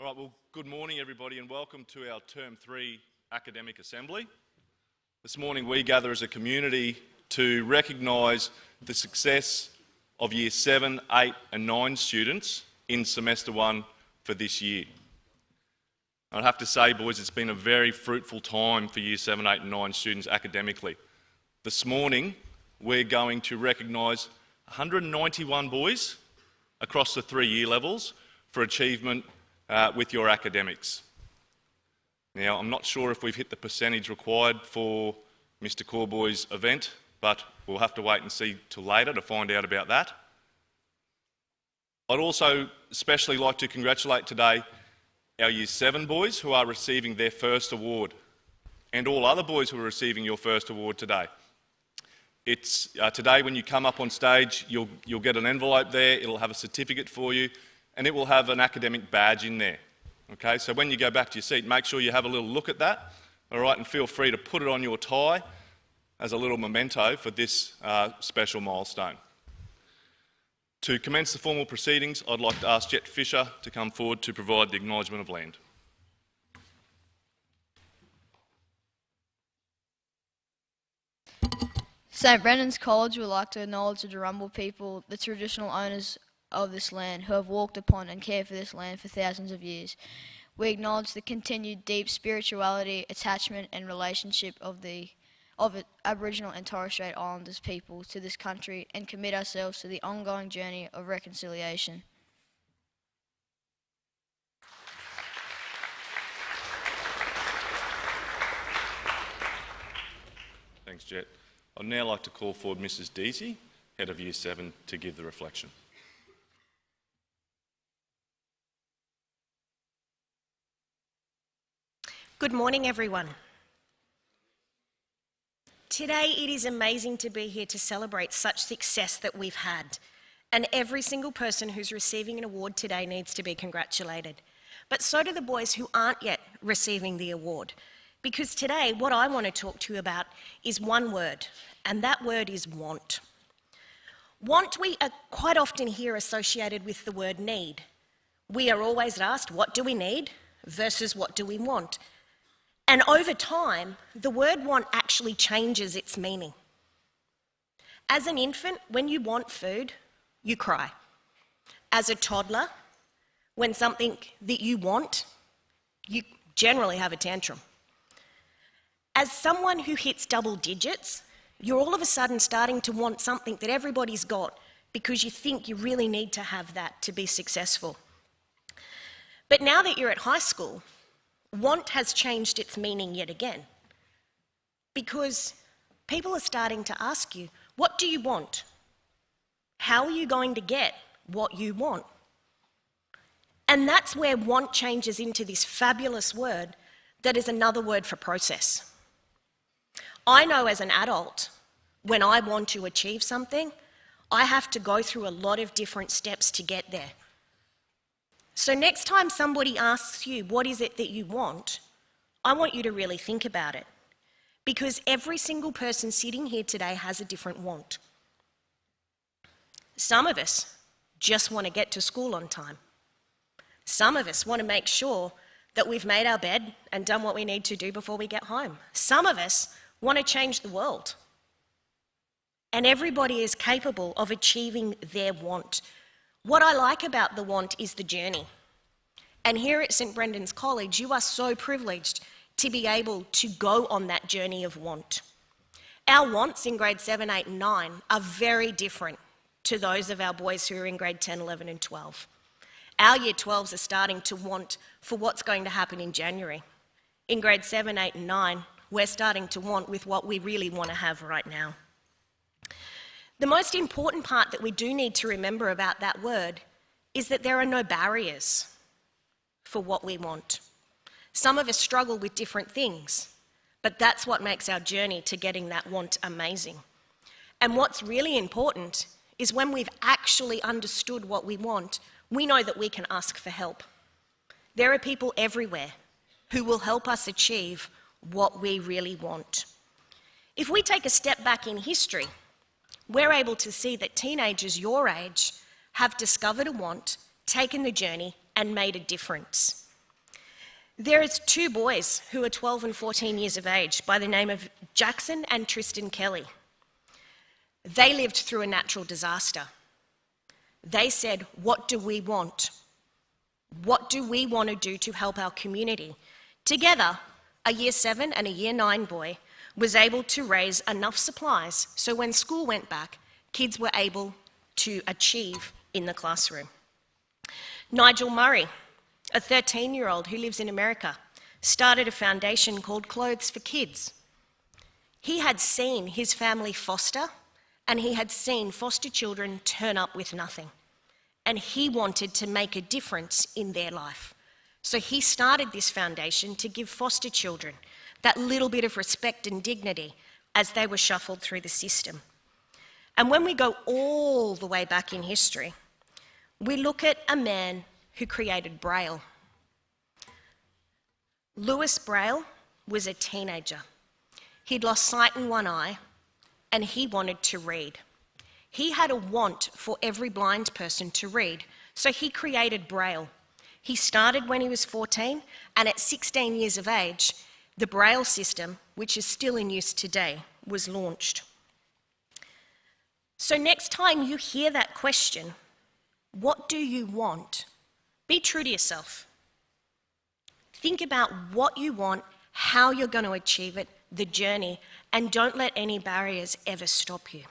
All right, well, good morning everybody and welcome to our Term 3 Academic Assembly. This morning we gather as a community to recognise the success of Year 7, 8 and 9 students in Semester 1 for this year. I'd have to say, boys, it's been a very fruitful time for Year 7, 8 and 9 students academically. This morning we're going to recognise 191 boys across the 3 year levels for achievement with your academics. Now, I'm not sure if we've hit the percentage required for Mr. Corboy's event, but we'll have to wait and see till later to find out about that. I'd also especially like to congratulate today our Year 7 boys who are receiving their first award, and all other boys who are receiving your first award today. It's today when you come up on stage, you'll get an envelope there, it'll have a certificate for you, and it will have an academic badge in there. Okay, so when you go back to your seat, make sure you have a little look at that, all right, and feel free to put it on your tie as a little memento for this special milestone. To commence the formal proceedings, I'd like to ask Jet Fisher to come forward to provide the acknowledgement of land. St Brendan's College would like to acknowledge the Darumba people, the traditional owners of this land, who have walked upon and cared for this land for thousands of years. We acknowledge the continued deep spirituality, attachment and relationship of Aboriginal and Torres Strait Islanders people to this country and commit ourselves to the ongoing journey of reconciliation. Thanks, Jet. I'd now like to call forward Mrs. Deasy, Head of Year 7, to give the reflection. Good morning, everyone. Today it is amazing to be here to celebrate such success that we've had, and every single person who's receiving an award today needs to be congratulated. But so do the boys who aren't yet receiving the award, because today what I want to talk to you about is one word, and that word is want. Want we quite often hear associated with the word need. We are always asked, what do we need versus what do we want? And over time, the word want actually changes its meaning. As an infant, when you want food, you cry. As a toddler, when something that you want, you generally have a tantrum. As someone who hits double digits, you're all of a sudden starting to want something that everybody's got because you think you really need to have that to be successful. But now that you're at high school, want has changed its meaning yet again, because people are starting to ask you, what do you want? How are you going to get what you want? And that's where want changes into this fabulous word that is another word for process. I know as an adult, when I want to achieve something, I have to go through a lot of different steps to get there. So next time somebody asks you, what is it that you want? I want you to really think about it, because every single person sitting here today has a different want. Some of us just want to get to school on time. Some of us want to make sure that we've made our bed and done what we need to do before we get home. Some of us want to change the world. And everybody is capable of achieving their want. What I like about the want is the journey. And here at St Brendan's College, you are so privileged to be able to go on that journey of want. Our wants in grade 7, 8 and 9 are very different to those of our boys who are in grade 10, 11 and 12. Our year 12s are starting to want for what's going to happen in January. In grade 7, 8 and 9, we're starting to want with what we really want to have right now. The most important part that we do need to remember about that word is that there are no barriers for what we want. Some of us struggle with different things, but that's what makes our journey to getting that want amazing. And what's really important is when we've actually understood what we want, we know that we can ask for help. There are people everywhere who will help us achieve what we really want. If we take a step back in history, we're able to see that teenagers your age have discovered a want, taken the journey, and made a difference. There is two boys who are 12 and 14 years of age by the name of Jackson and Tristan Kelly. They lived through a natural disaster. They said, "What do we want? What do we want to do to help our community?" Together, a year 7 and a year 9 boy was able to raise enough supplies so when school went back, kids were able to achieve in the classroom. Nigel Murray, a 13-year-old who lives in America, started a foundation called Clothes for Kids. He had seen his family foster, and he had seen foster children turn up with nothing. And he wanted to make a difference in their life. So he started this foundation to give foster children that little bit of respect and dignity as they were shuffled through the system. And when we go all the way back in history, we look at a man who created Braille. Lewis Braille was a teenager. He'd lost sight in one eye, and he wanted to read. He had a want for every blind person to read, so he created Braille. He started when he was 14, and at 16 years of age, the Braille system, which is still in use today, was launched. So next time you hear that question, what do you want? Be true to yourself. Think about what you want, how you're going to achieve it, the journey, and don't let any barriers ever stop you.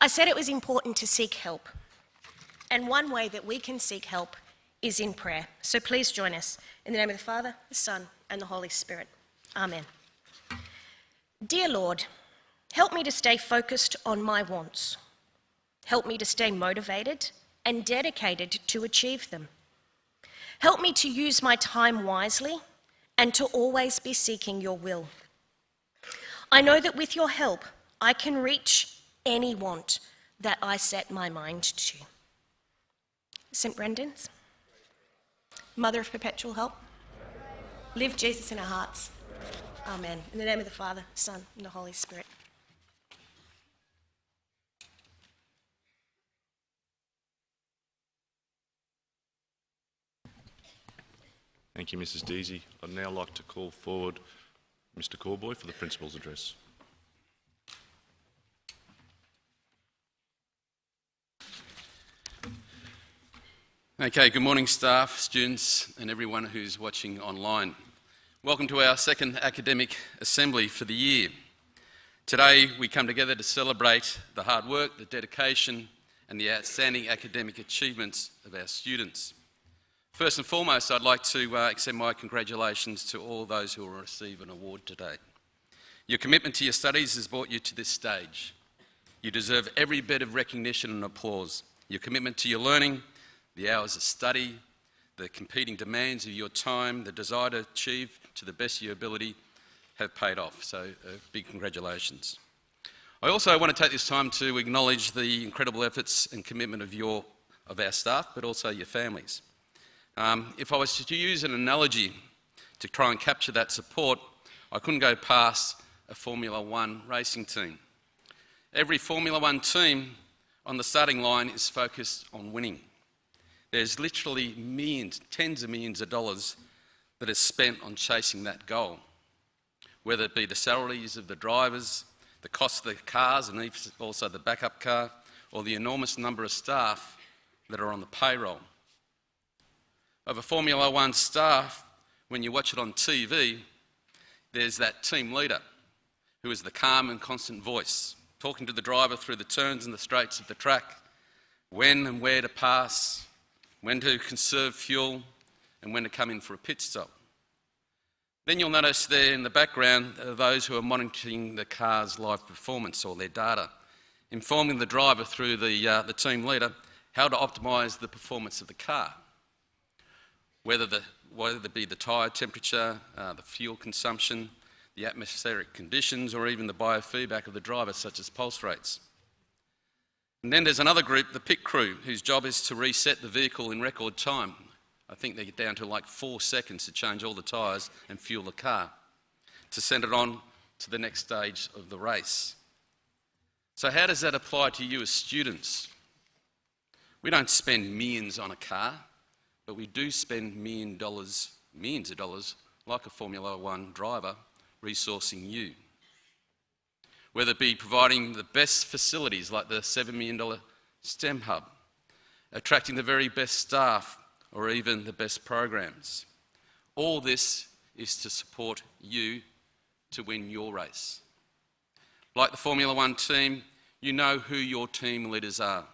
I said it was important to seek help, and one way that we can seek help is in prayer. So please join us in the name of the Father, the Son, and the Holy Spirit. Amen. Dear Lord, help me to stay focused on my wants. Help me to stay motivated and dedicated to achieve them. Help me to use my time wisely and to always be seeking your will. I know that with your help, I can reach any want that I set my mind to. St. Brendan's, Mother of Perpetual Help, live Jesus in our hearts. Amen. In the name of the Father, Son, and the Holy Spirit. Thank you, Mrs. Deasy. I'd now like to call forward Mr. Corboy for the Principal's Address. Okay, good morning staff, students and everyone who's watching online. Welcome to our second academic assembly for the year. Today we come together to celebrate the hard work, the dedication and the outstanding academic achievements of our students. First and foremost, I'd like to extend my congratulations to all those who will receive an award today. Your commitment to your studies has brought you to this stage. You deserve every bit of recognition and applause. Your commitment to your learning, the hours of study, the competing demands of your time, the desire to achieve to the best of your ability have paid off. So big congratulations. I also want to take this time to acknowledge the incredible efforts and commitment of our staff, but also your families. If I was to use an analogy to try and capture that support, I couldn't go past a Formula One racing team. Every Formula One team on the starting line is focused on winning. There's literally millions, tens of millions of dollars that is spent on chasing that goal, whether it be the salaries of the drivers, the cost of the cars and also the backup car, or the enormous number of staff that are on the payroll. Of a Formula One staff, when you watch it on TV, there's that team leader who is the calm and constant voice, talking to the driver through the turns and the straights of the track, when and where to pass, when to conserve fuel, and when to come in for a pit stop. Then you'll notice there in the background are those who are monitoring the car's live performance or their data, informing the driver through the team leader how to optimise the performance of the car. Whether it be the tyre temperature, the fuel consumption, the atmospheric conditions, or even the biofeedback of the driver, such as pulse rates. And then there's another group, the pit crew, whose job is to reset the vehicle in record time. I think they get down to like 4 seconds to change all the tyres and fuel the car, to send it on to the next stage of the race. So how does that apply to you as students? We don't spend millions on a car, but we do spend $1 million millions of dollars, like a Formula One driver, resourcing you. Whether it be providing the best facilities like the $7 million STEM hub, attracting the very best staff, or even the best programs. All this is to support you to win your race. Like the Formula One team, you know who your team leaders are,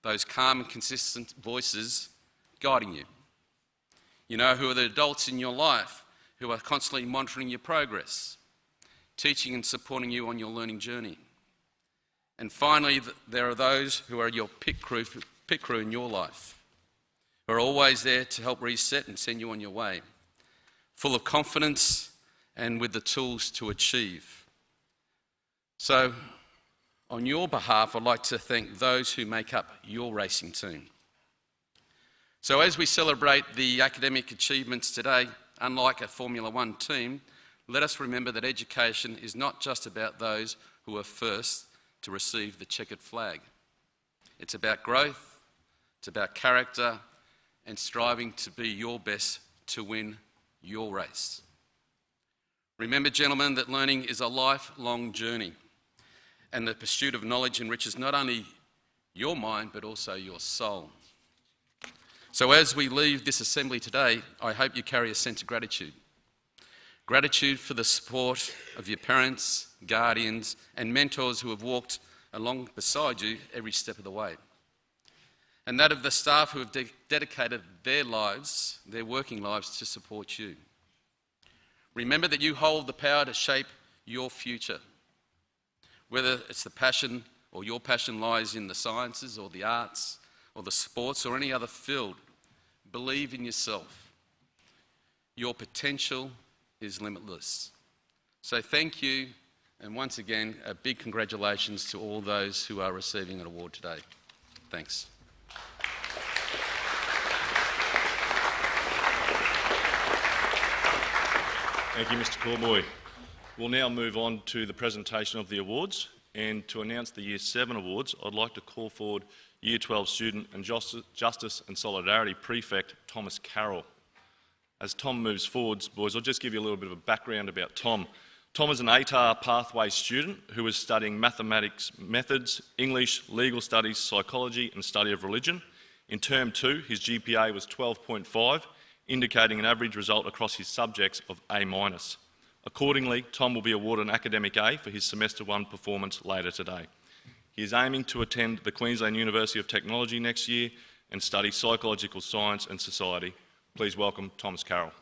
those calm and consistent voices guiding you. You know who are the adults in your life who are constantly monitoring your progress, teaching and supporting you on your learning journey. And finally, there are those who are your pit crew in your life, who are always there to help reset and send you on your way, full of confidence and with the tools to achieve. So, on your behalf, I'd like to thank those who make up your racing team. So as we celebrate the academic achievements today, unlike a Formula One team, let us remember that education is not just about those who are first to receive the checkered flag. It's about growth, it's about character, and striving to be your best to win your race. Remember, gentlemen, that learning is a lifelong journey, and the pursuit of knowledge enriches not only your mind, but also your soul. So as we leave this assembly today, I hope you carry a sense of gratitude. Gratitude for the support of your parents, guardians, and mentors who have walked along beside you every step of the way. And that of the staff who have dedicated their lives, their working lives, to support you. Remember that you hold the power to shape your future. Whether it's the passion or your passion lies in the sciences or the arts or the sports or any other field, believe in yourself. Your potential is limitless. So thank you, and once again, a big congratulations to all those who are receiving an award today. Thanks. Thank you, Mr. Corboy. We'll now move on to the presentation of the awards, and to announce the Year 7 awards, I'd like to call forward Year 12 student and Justice and Solidarity Prefect Thomas Carroll. As Tom moves forwards, boys, I'll just give you a little bit of a background about Tom. Tom is an ATAR pathway student who is studying mathematics methods, English, legal studies, psychology and study of religion. In Term 2, his GPA was 12.5, indicating an average result across his subjects of A-. Accordingly, Tom will be awarded an academic A for his Semester 1 performance later today. He is aiming to attend the Queensland University of Technology next year and study psychological science and society. Please welcome Thomas Carroll.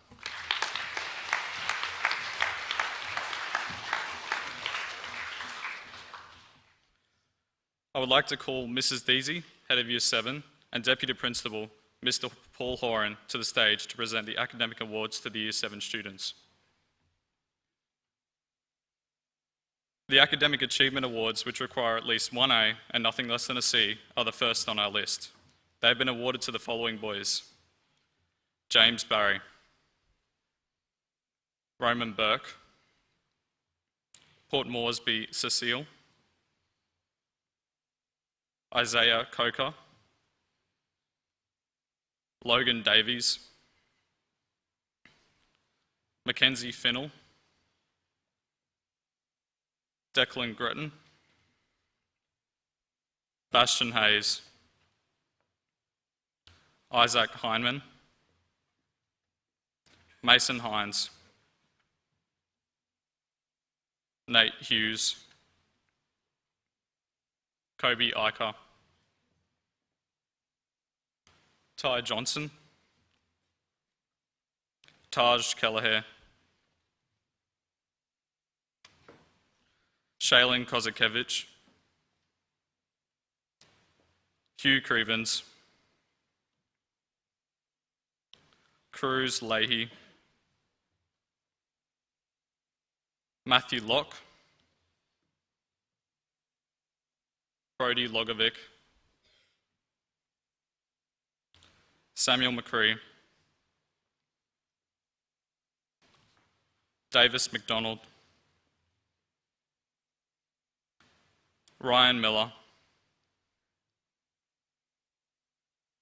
I would like to call Mrs. Deasy, Head of Year 7, and Deputy Principal, Mr. Paul Horan, to the stage to present the academic awards to the Year 7 students. The Academic Achievement Awards, which require at least one A and nothing less than a C, are the first on our list. They have been awarded to the following boys: James Barry, Roman Burke, Port Moresby Cecile, Isaiah Coker, Logan Davies, Mackenzie Finnell, Declan Gretton, Bastion Hayes, Isaac Heineman, Mason Hines, Nate Hughes, Kobe Iker, Ty Johnson, Taj Kelleher, Shailin Kozakevich, Hugh Crevens, Cruz Leahy, Matthew Locke, Brody Logovic, Samuel McCree, Davis McDonald, Ryan Miller,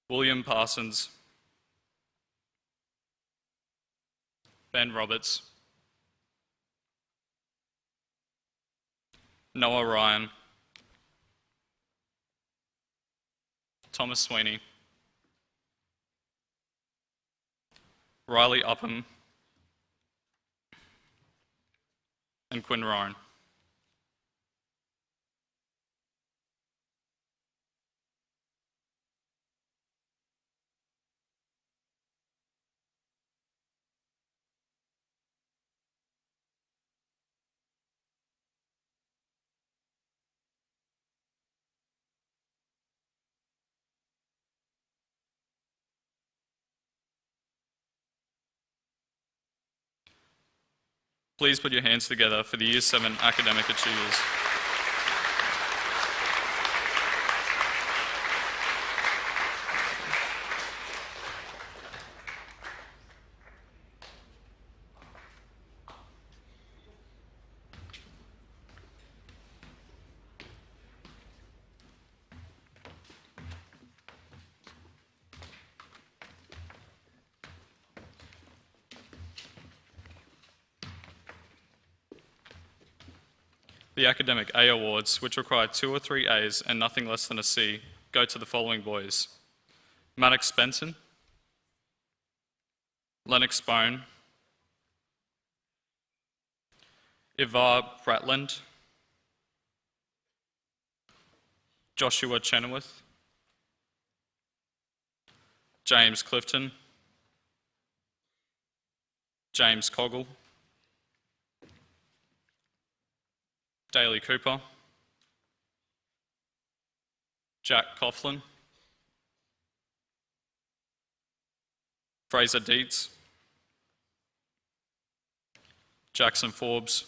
William Parsons, Ben Roberts, Noah Ryan, Thomas Sweeney, Riley Upham, and Quinn Ryan. Please put your hands together for the Year 7 academic achievers. The Academic A Awards, which require 2 or 3 A's and nothing less than a C, go to the following boys: Maddox Benson, Lennox Bone, Ivar Bratland, Joshua Chenoweth, James Clifton, James Coggle, Daly Cooper, Jack Coughlin, Fraser Dietz, Jackson Forbes,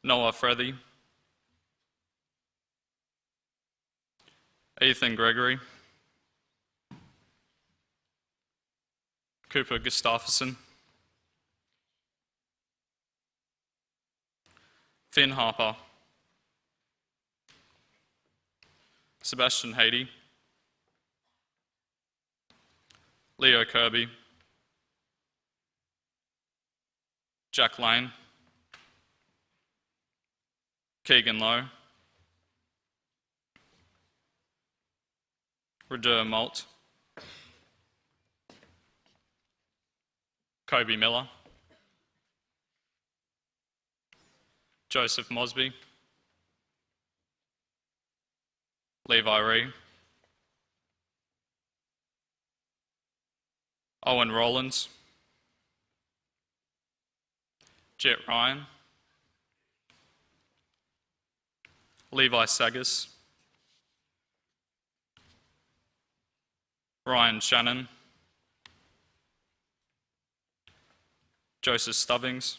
Noah Frethy, Ethan Gregory, Cooper Gustafsson, Finn Harper, Sebastian Haiti, Leo Kirby, Jack Lane, Keegan Lowe, Radur Malt, Kobe Miller, Joseph Mosby, Levi Ree, Owen Rollins, Jet Ryan, Levi Sagas, Ryan Shannon, Joseph Stubbings,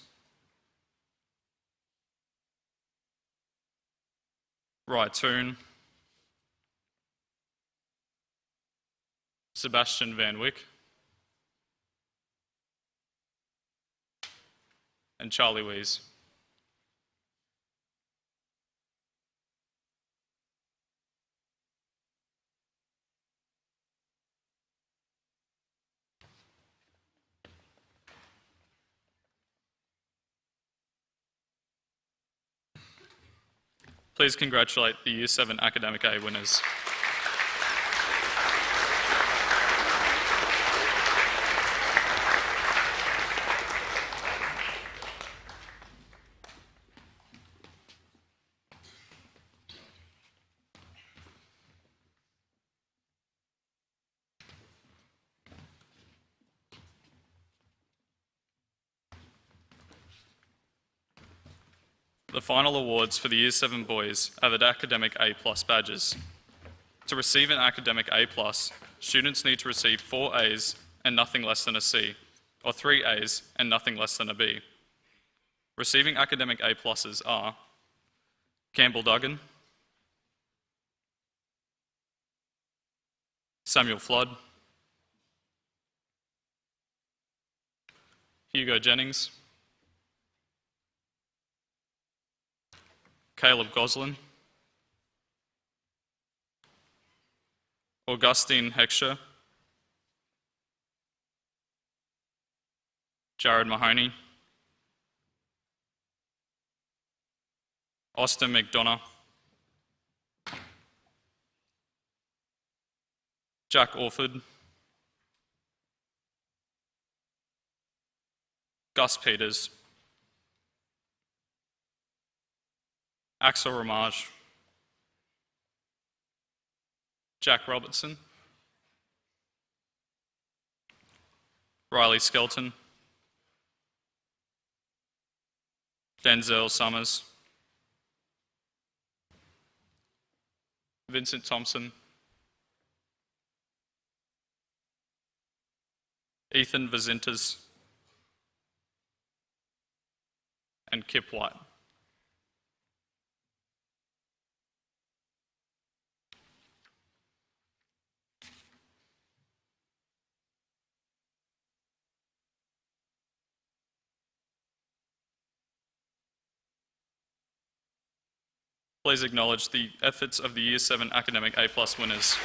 Rai Toon, Sebastian Van Wyck, and Charlie Wees. Please congratulate the Year 7 Academic A winners. The final awards for the Year 7 boys are the Academic A+ badges. To receive an Academic A+, students need to receive 4 A's and nothing less than a C, or 3 A's and nothing less than a B. Receiving Academic A+ are Campbell Duggan, Samuel Flood, Hugo Jennings, Caleb Goslin, Augustine Heckscher, Jared Mahoney, Austin McDonough, Jack Orford, Gus Peters, Axel Ramage, Jack Robertson, Riley Skelton, Denzel Summers, Vincent Thompson, Ethan Vazintas, and Kip White. Please acknowledge the efforts of the Year 7 Academic A+ winners.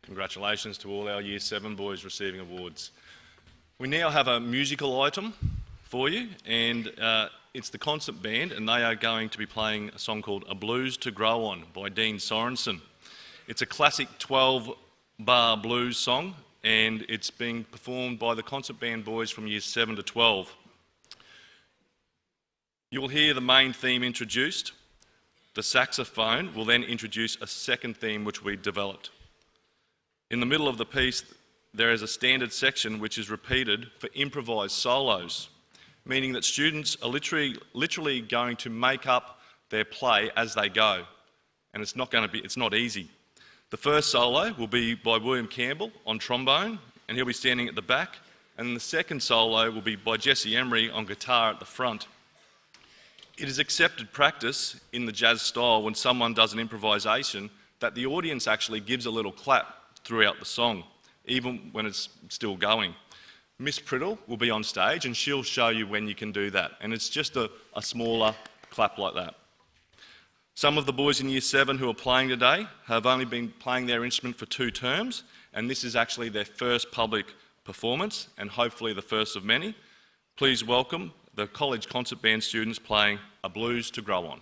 Congratulations to all our Year 7 boys receiving awards. We now have a musical item for you, and it's the concert band, and they are going to be playing a song called A Blues to Grow On by Dean Sorensen. It's a classic 12-bar blues song, and it's being performed by the concert band boys from Years 7 to 12. You will hear the main theme introduced. The saxophone will then introduce a second theme which we developed. In the middle of the piece, there is a standard section which is repeated for improvised solos, meaning that students are literally going to make up their play as they go, and it's not easy. The first solo will be by William Campbell on trombone, and he'll be standing at the back, and the second solo will be by Jesse Emery on guitar at the front. It is accepted practice in the jazz style when someone does an improvisation that the audience actually gives a little clap throughout the song, even when it's still going. Miss Priddle will be on stage and she'll show you when you can do that, and it's just a smaller clap like that. Some of the boys in Year 7 who are playing today have only been playing their instrument for 2 terms, and this is actually their first public performance, and hopefully the first of many. Please welcome the college concert band students playing A Blues to Grow On.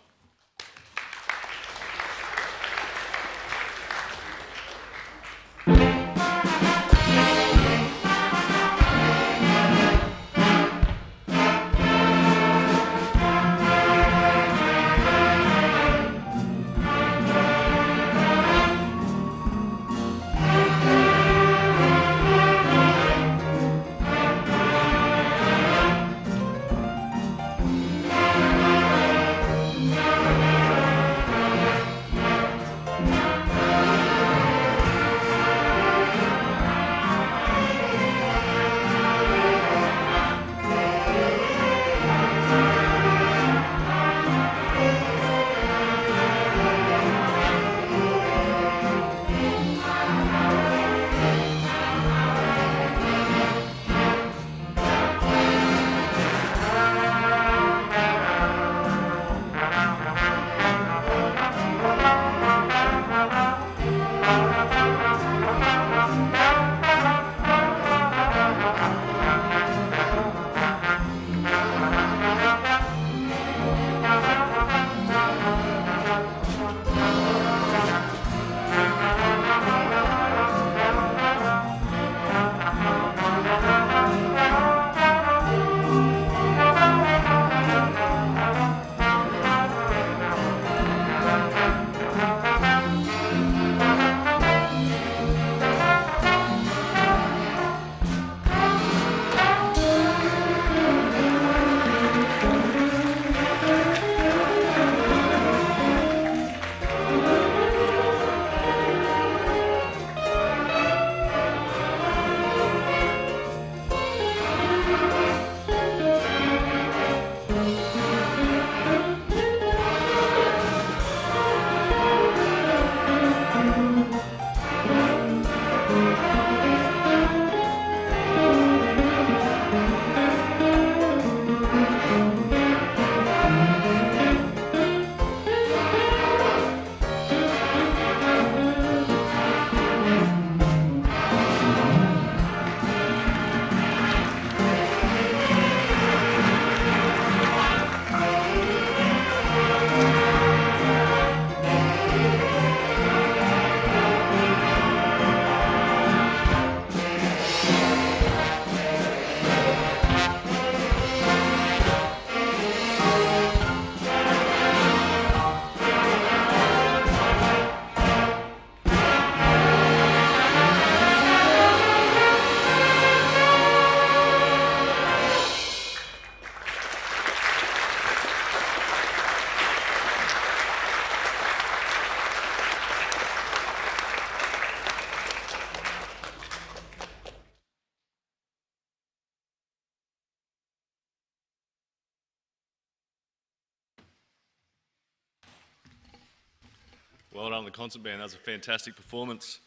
Well done, the concert band. That was a fantastic performance.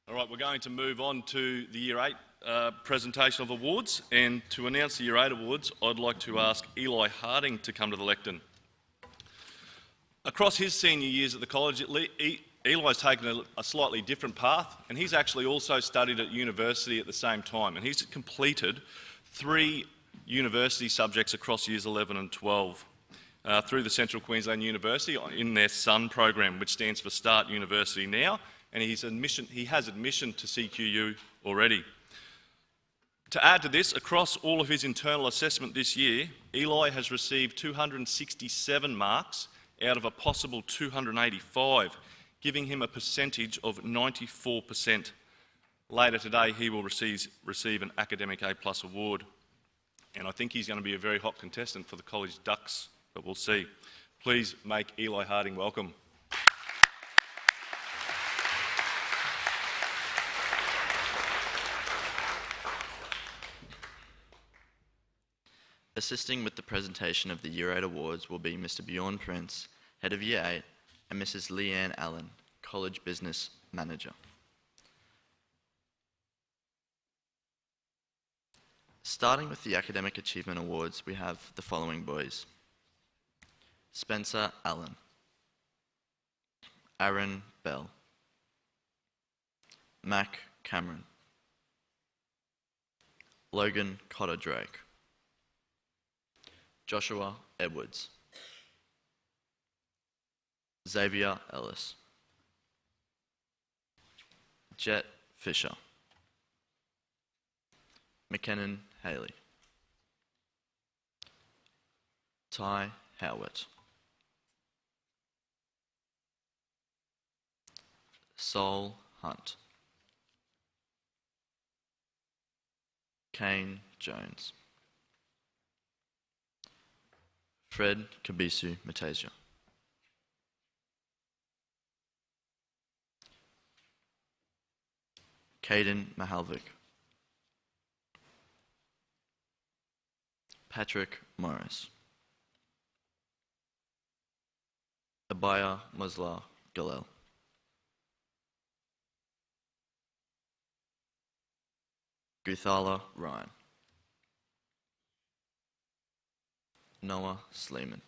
All right, we're going to move on to the Year 8 presentation of awards. And to announce the Year 8 awards, I'd like to ask Eli Harding to come to the lectern. Across his senior years at the college, Eli's taken a slightly different path, and he's actually also studied at university at the same time. And he's completed 3 university subjects across years 11 and 12. Through the Central Queensland University in their SUN program, which stands for Start University Now, and he has admission to CQU already. To add to this, across all of his internal assessment this year, Eli has received 267 marks out of a possible 285, giving him a percentage of 94%. Later today, he will receive an academic A+ award, and I think he's going to be a very hot contestant for the College Ducks. But we'll see. Please make Eli Harding welcome. Assisting with the presentation of the Year 8 awards will be Mr. Bjorn Prince, Head of Year 8, and Mrs. Leanne Allen, College Business Manager. Starting with the Academic Achievement Awards, we have the following boys: Spencer Allen, Aaron Bell, Mac Cameron, Logan Cotter Drake, Joshua Edwards, Xavier Ellis, Jet Fisher, McKinnon Haley, Ty Howard, Sol Hunt, Kane Jones, Fred Kabisu Matasia, Caden Mahalvik, Patrick Morris, Abaya Musla Galel, Guthala Ryan, Noah Sleeman,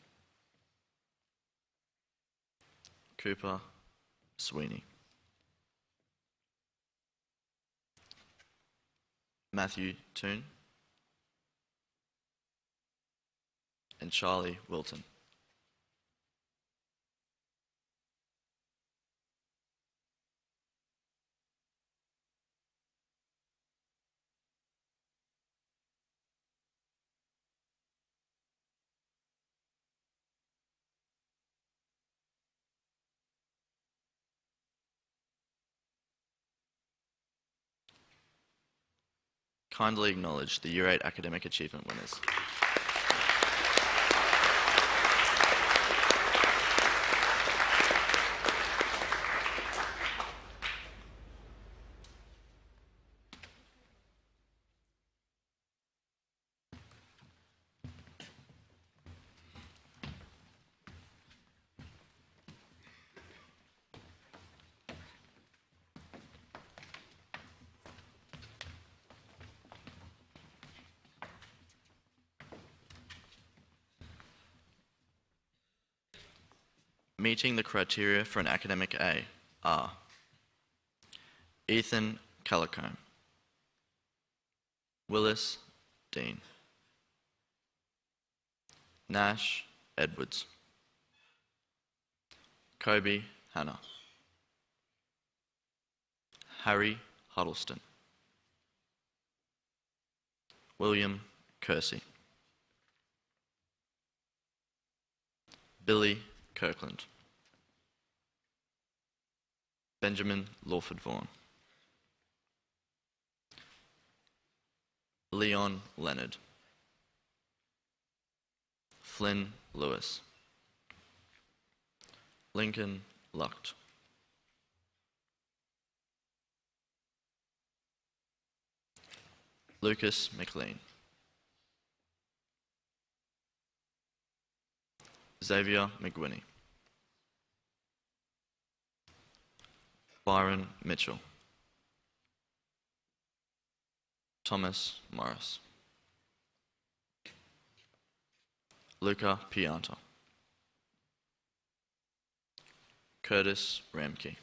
Cooper Sweeney, Matthew Toon, and Charlie Wilton. Kindly acknowledge the Year 8 Academic Achievement winners. Meeting the criteria for an academic A are Ethan Callicombe, Willis Dean, Nash Edwards, Kobe Hannah, Harry Huddleston, William Kersey, Billy Kirkland, Benjamin Lawford Vaughan, Leon Leonard, Flynn Lewis, Lincoln Lucht, Lucas McLean, Xavier McGuinney, Byron Mitchell. Thomas Morris. Luca Pianta. Curtis Ramke.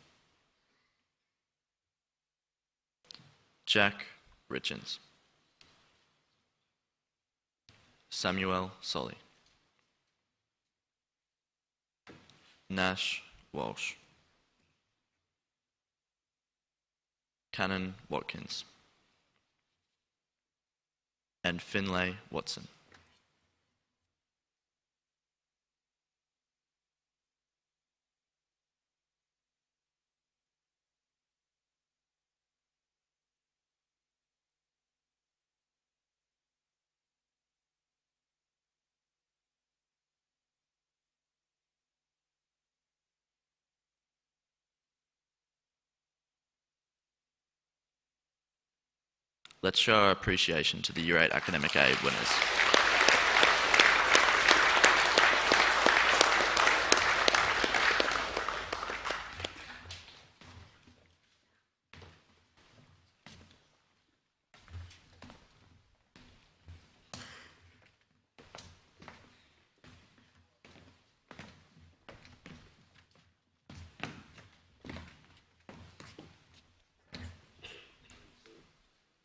Jack Richens. Samuel Solly. Nash Walsh. Cannon Watkins. And Finlay Watson. Let's show our appreciation to the Year 8 Academic A winners.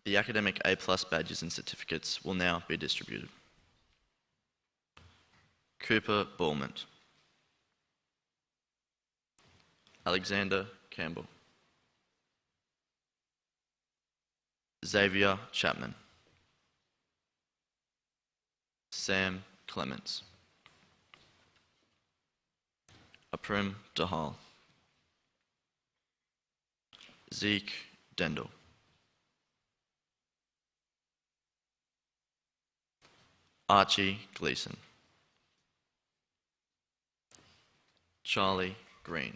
The Academic A+ badges and certificates will now be distributed. Cooper Ballment. Alexander Campbell. Xavier Chapman. Sam Clements. Aprim Dahal. Zeke Dendel. Archie Gleason. Charlie Green.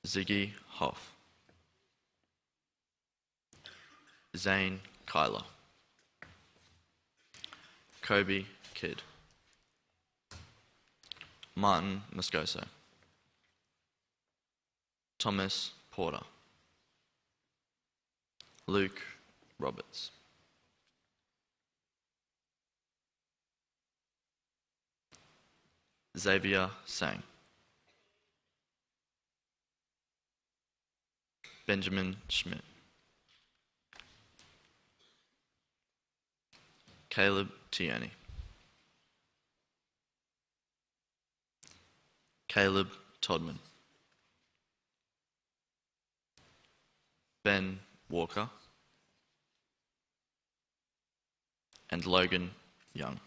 Ziggy Hoff. Zane Kyler. Kobe Kidd. Martin Moscoso. Thomas Porter. Luke Roberts. Xavier Sang. Benjamin Schmidt. Caleb Tierney. Caleb Todman. Ben Walker. And Logan Young.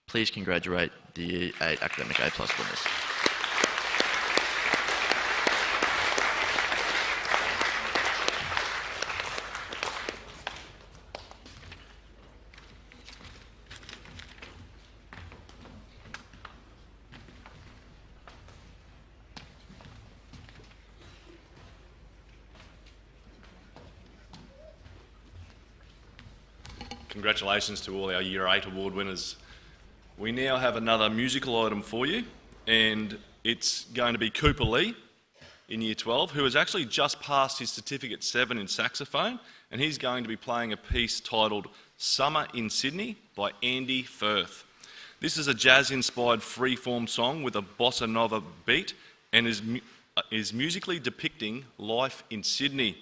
Please congratulate the Year 8 Academic A+ winners. Congratulations to all our Year 8 award winners. We now have another musical item for you, and it's going to be Cooper Lee in Year 12, who has actually just passed his Certificate 7 in saxophone, and he's going to be playing a piece titled Summer in Sydney by Andy Firth. This is a jazz-inspired freeform song with a bossa nova beat and is musically depicting life in Sydney.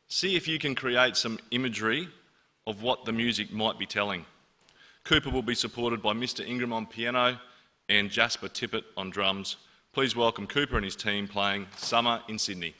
See if you can create some imagery of what the music might be telling. Cooper will be supported by Mr. Ingram on piano and Jasper Tippett on drums. Please welcome Cooper and his team playing Summer in Sydney.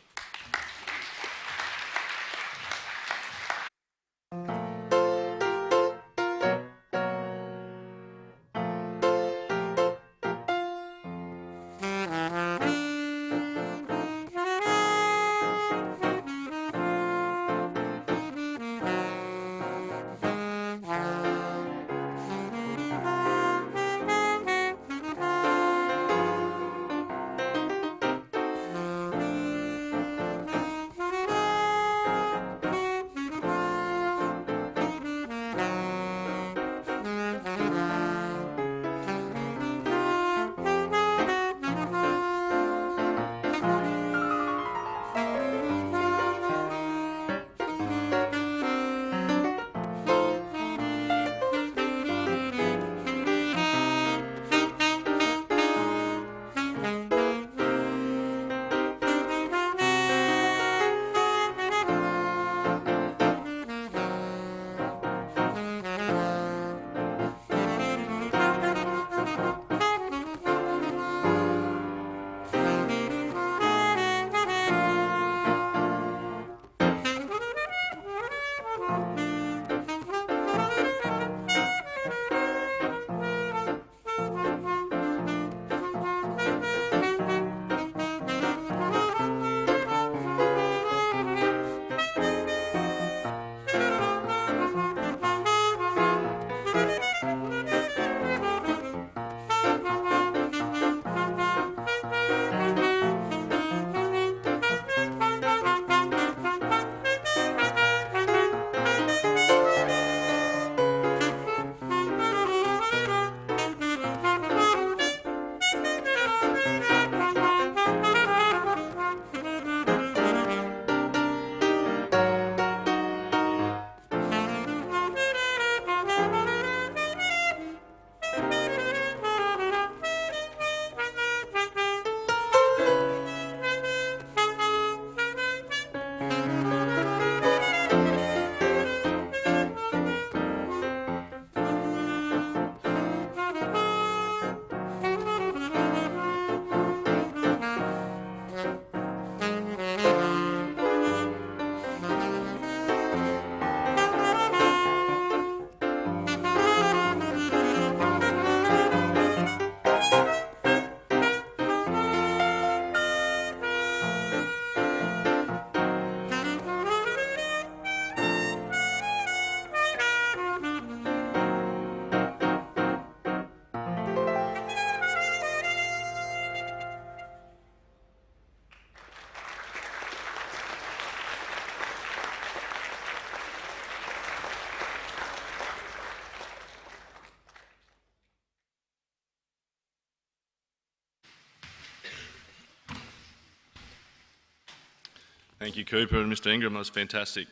Thank you, Cooper and Mr Ingram. That was fantastic.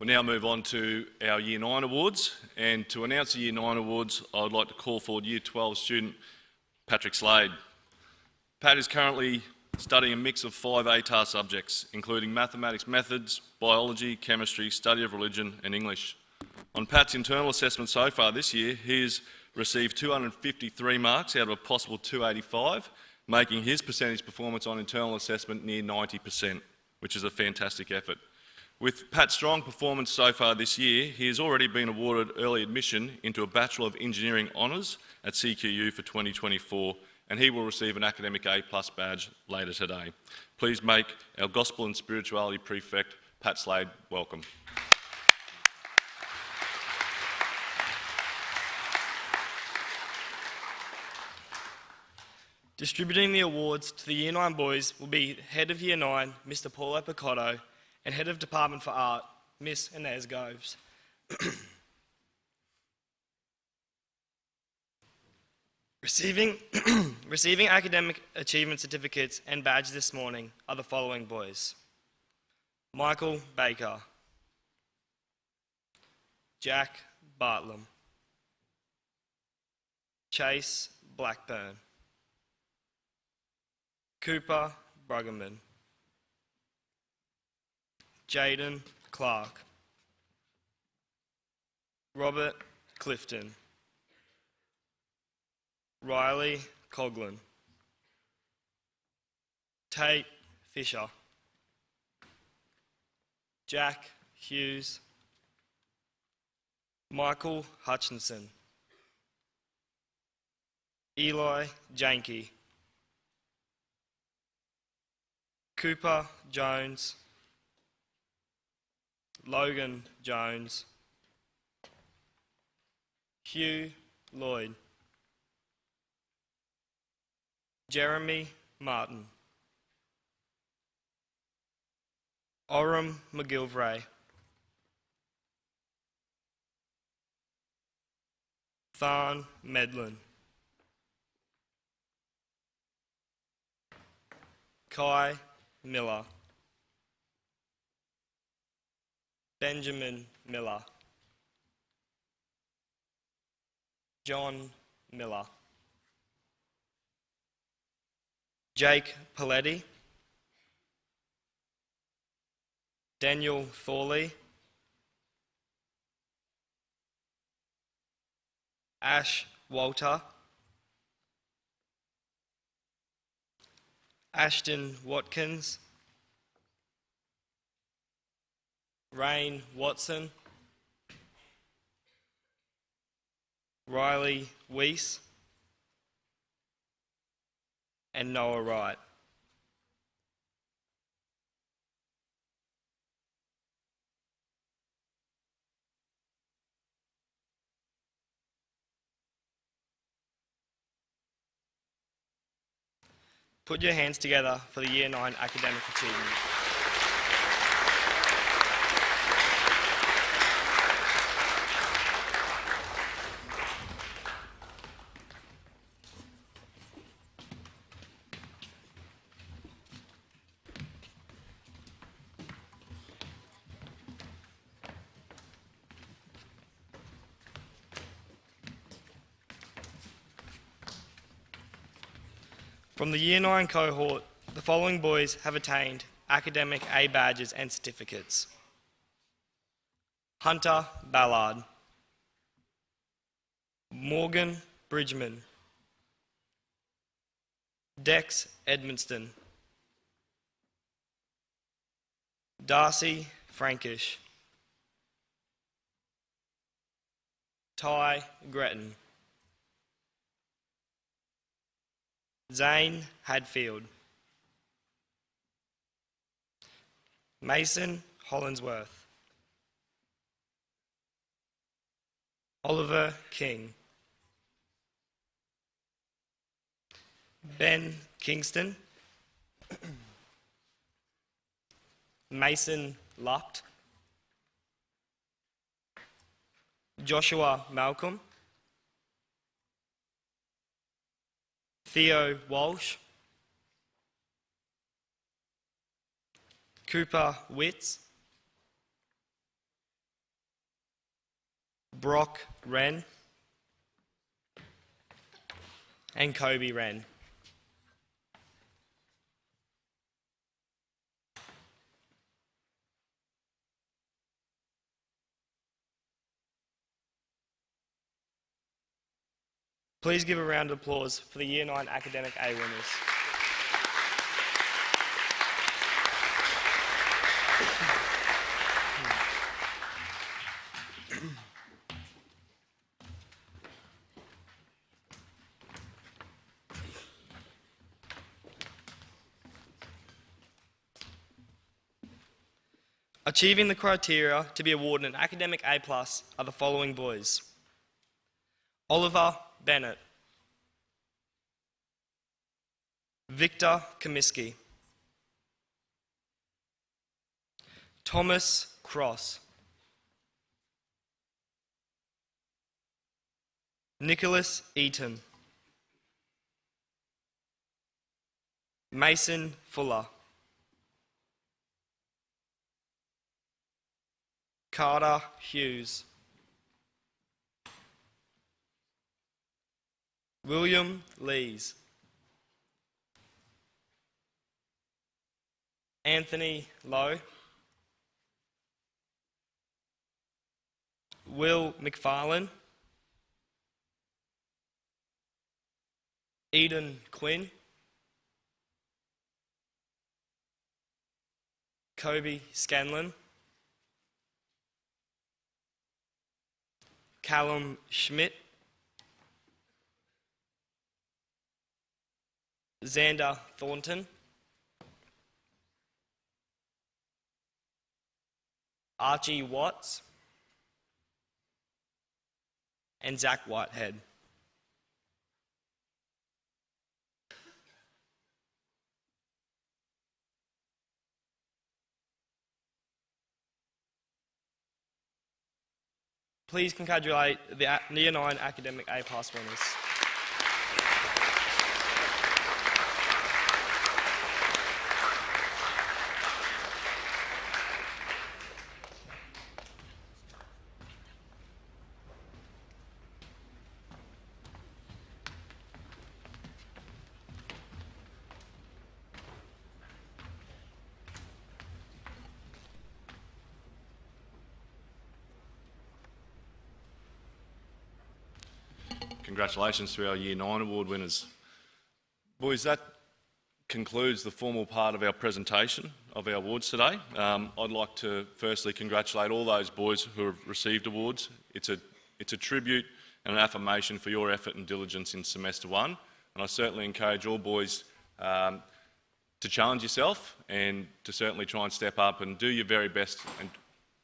We'll now move on to our Year 9 awards. And to announce the Year 9 awards, I would like to call forward Year 12 student Patrick Slade. Pat is currently studying a mix of 5 ATAR subjects, including mathematics methods, biology, chemistry, study of religion and English. On Pat's internal assessment so far this year, he has received 253 marks out of a possible 285, making his percentage performance on internal assessment near 90%, which is a fantastic effort. With Pat's strong performance so far this year, he has already been awarded early admission into a Bachelor of Engineering Honours at CQU for 2024, and he will receive an Academic A+ badge later today. Please make our Gospel and Spirituality Prefect, Pat Slade, welcome. Distributing the awards to the Year 9 boys will be Head of Year 9, Mr Paulo Picotto, and Head of Department for Art, Miss Inez Goves. Receiving academic achievement certificates and badges this morning are the following boys: Michael Baker, Jack Bartlam, Chase Blackburn, Cooper Bruggeman, Jaden Clark, Robert Clifton, Riley Coughlin, Tate Fisher, Jack Hughes, Michael Hutchinson, Eli Janke, Cooper Jones, Logan Jones, Hugh Lloyd, Jeremy Martin, Oram McGilvray, Tharn Medlin, Kai Miller, Benjamin Miller, John Miller, Jake Paletti, Daniel Thorley, Ash Walter, Ashton Watkins, Rain Watson, Riley Weiss, and Noah Wright. Put your hands together for the Year 9 academic achievement. From the Year 9 cohort, the following boys have attained academic A badges and certificates: Hunter Ballard, Morgan Bridgman, Dex Edmonston, Darcy Frankish, Ty Gretton, Zane Hadfield, Mason Hollinsworth, Oliver King, Ben Kingston, Mason Lucht, Joshua Malcolm, Theo Walsh, Cooper Witz, Brock Wren, and Kobe Wren. Please give a round of applause for the Year 9 Academic A winners. Achieving the criteria to be awarded an Academic A+ are the following boys: Oliver Bennett, Victor Comiskey, Thomas Cross, Nicholas Eaton, Mason Fuller, Carter Hughes, William Lees, Anthony Lowe, Will McFarlane, Eden Quinn, Kobe Scanlon, Callum Schmidt, Xander Thornton, Archie Watts, and Zach Whitehead. Please congratulate the Year 9 Academic A+ winners. Congratulations to our Year 9 award winners. Boys, that concludes the formal part of our presentation of our awards today. I'd like to firstly congratulate all those boys who have received awards. It's a tribute and an affirmation for your effort and diligence in semester 1, and I certainly encourage all boys to challenge yourself and to certainly try and step up and do your very best and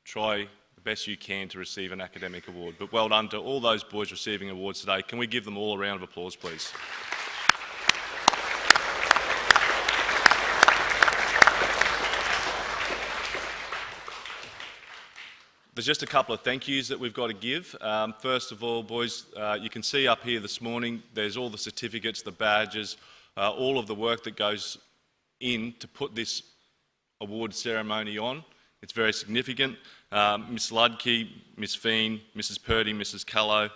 try the best you can to receive an academic award. But well done to all those boys receiving awards today. Can we give them all a round of applause, please? There's just a couple of thank yous that we've got to give. First of all, boys, you can see up here this morning, there's all the certificates, the badges, all of the work that goes in to put this award ceremony on. It's very significant. Miss Ludke, Miss Feen, Mrs Purdy, Mrs Callow.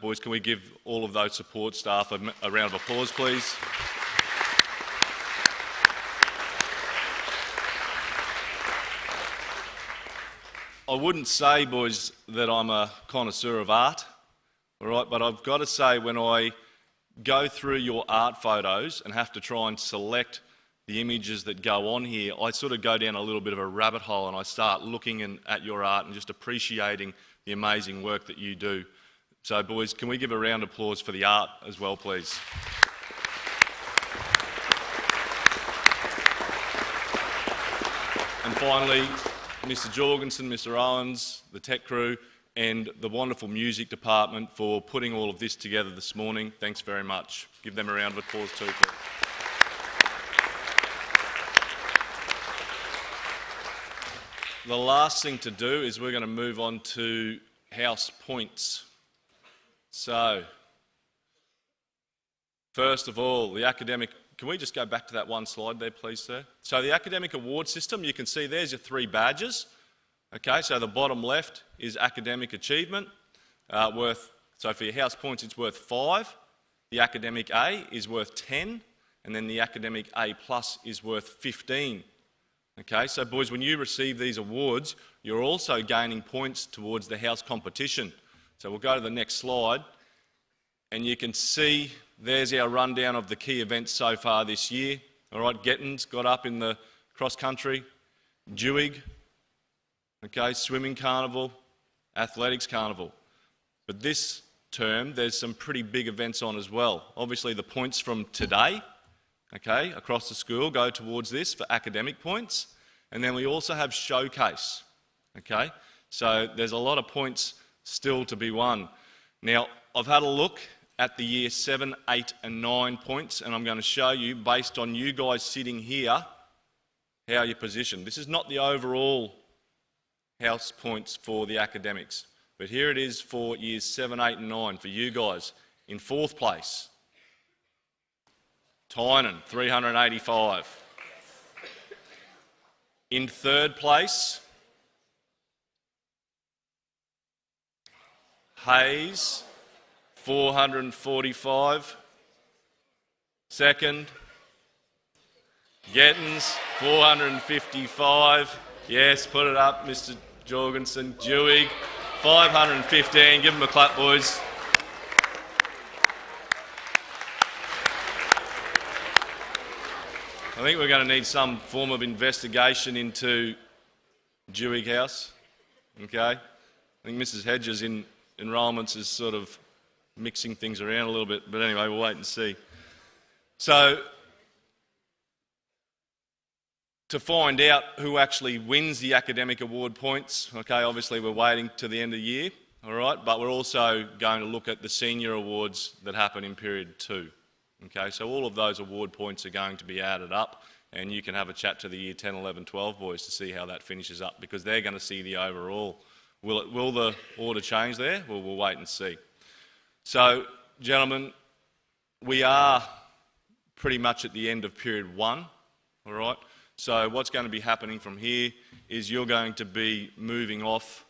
Boys, can we give all of those support staff a round of applause, please? I wouldn't say, boys, that I'm a connoisseur of art, all right, but I've got to say when I go through your art photos and have to try and select the images that go on here, I sort of go down a little bit of a rabbit hole and I start looking at your art and just appreciating the amazing work that you do. So, boys, can we give a round of applause for the art as well, please? And finally, Mr Jorgensen, Mr Owens, the tech crew, and the wonderful music department for putting all of this together this morning. Thanks very much. Give them a round of applause too, please. The last thing to do is we're going to move on to house points. So, first of all, the academic can we just go back to that one slide there, please, sir? So the academic award system, you can see there's your 3 badges. Okay, so the bottom left is academic achievement, so for your house points it's worth 5, the academic A is worth 10, and then the academic A plus is worth 15. Okay, so boys, when you receive these awards, you're also gaining points towards the house competition. So we'll go to the next slide, and you can see there's our rundown of the key events so far this year. All right, Getton's got up in the cross country, Dewig, okay, swimming carnival, athletics carnival. But this term, there's some pretty big events on as well. Obviously, the points from today, okay, across the school go towards this for academic points. And then we also have showcase, okay? So there's a lot of points still to be won. Now, I've had a look at the year 7, 8 and 9 points, and I'm going to show you, based on you guys sitting here, how you're positioned. This is not the overall house points for the academics, but here it is for years 7, 8 and 9 for you guys. In 4th place, Tynan, 385. In 3rd place, Hayes, 445. Second, Gettins, 455. Yes, put it up, Mr. Jorgensen. Dewig, 515. Give them a clap, boys. I think we're going to need some form of investigation into Dewig House. Okay? I think Mrs. Hedges in enrolments is sort of mixing things around a little bit, but anyway, we'll wait and see. So, to find out who actually wins the academic award points, okay, obviously we're waiting to the end of the year, all right, but we're also going to look at the senior awards that happen in period 2. Okay, so all of those award points are going to be added up, and you can have a chat to the year 10, 11, 12 boys to see how that finishes up, because they're going to see the overall. Will the order change there? Well, we'll wait and see. So, gentlemen, we are pretty much at the end of period 1, all right? So what's going to be happening from here is you're going to be moving off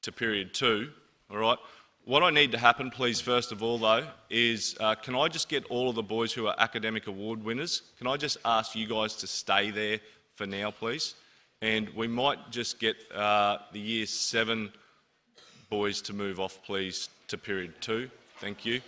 to period 2, all right? What I need to happen, please, first of all, though, is can I just get all of the boys who are academic award winners, can I just ask you guys to stay there for now, please? And we might just get the year 7 boys to move off, please, to period 2. Thank you.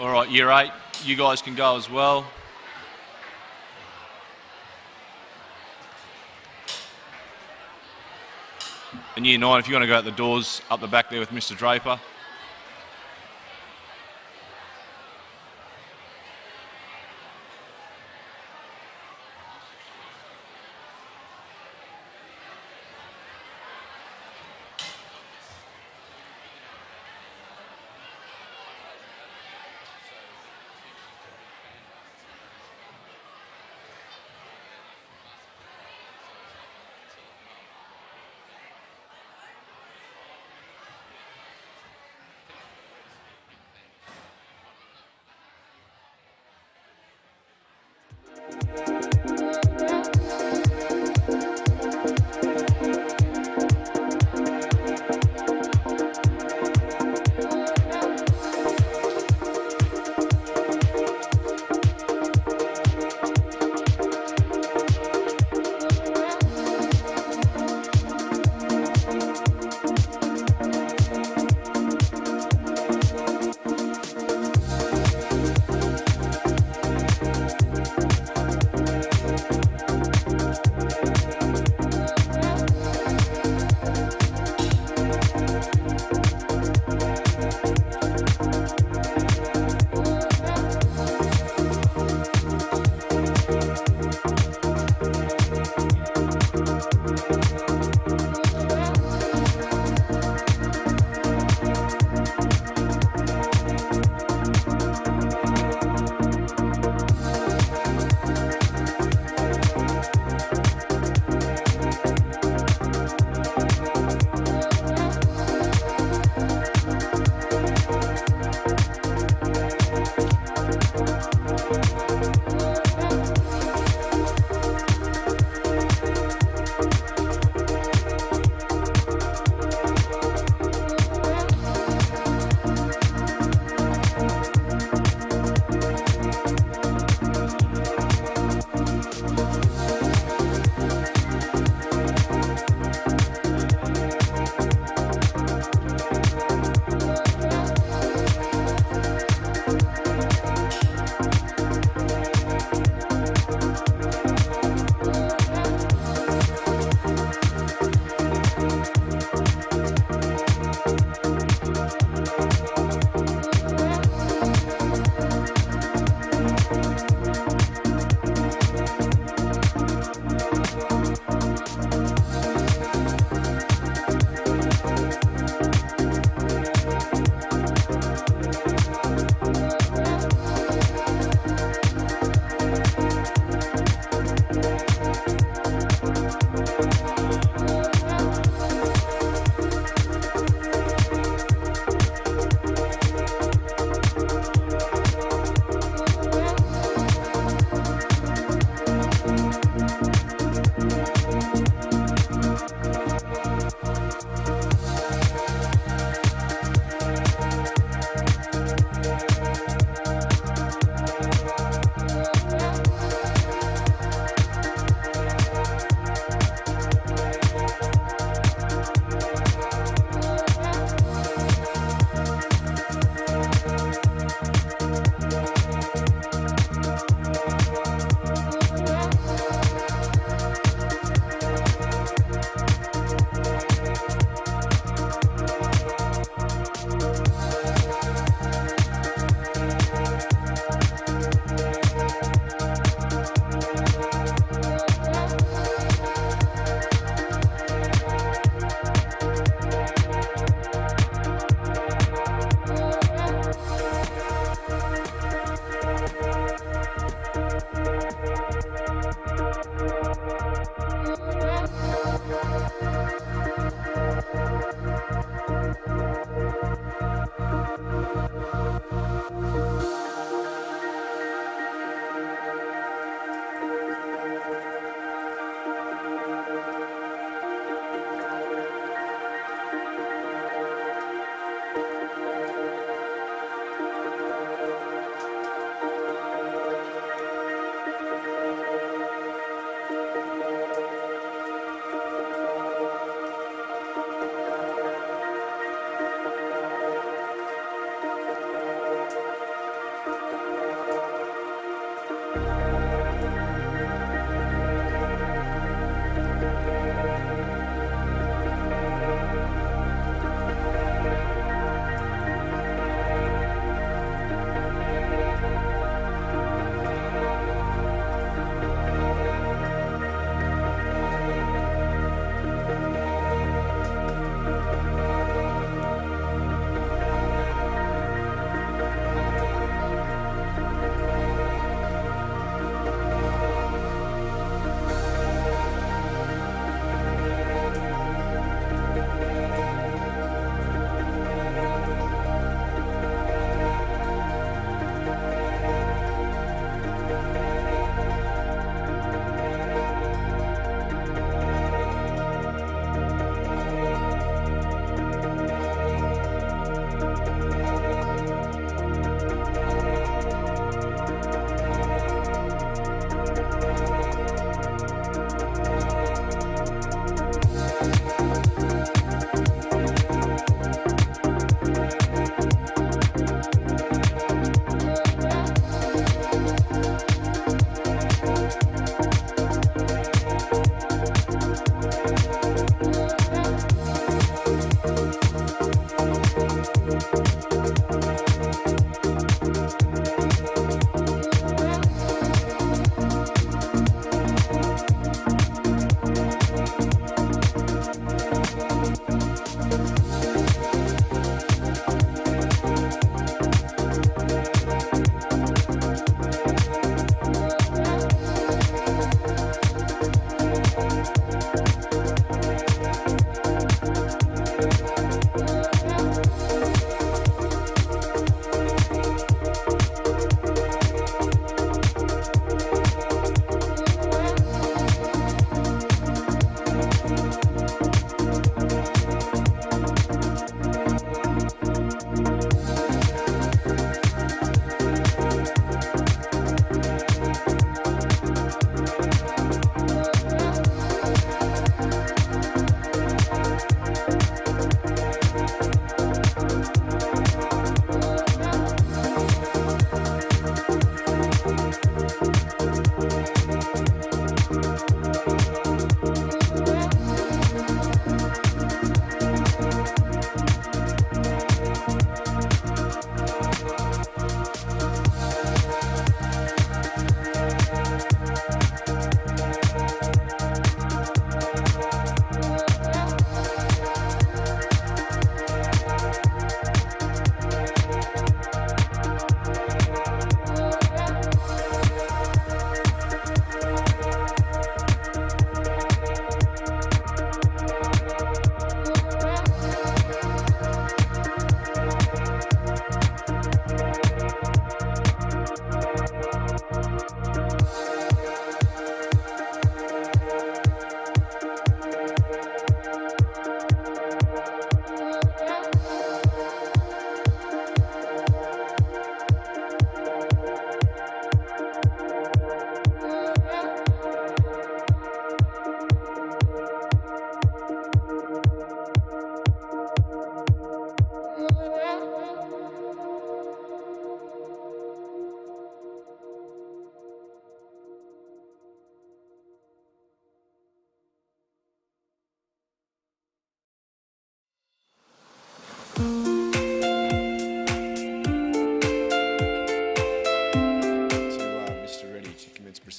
All right, year 8, you guys can go as well. And year 9, if you want to go out the doors up the back there with Mr. Draper.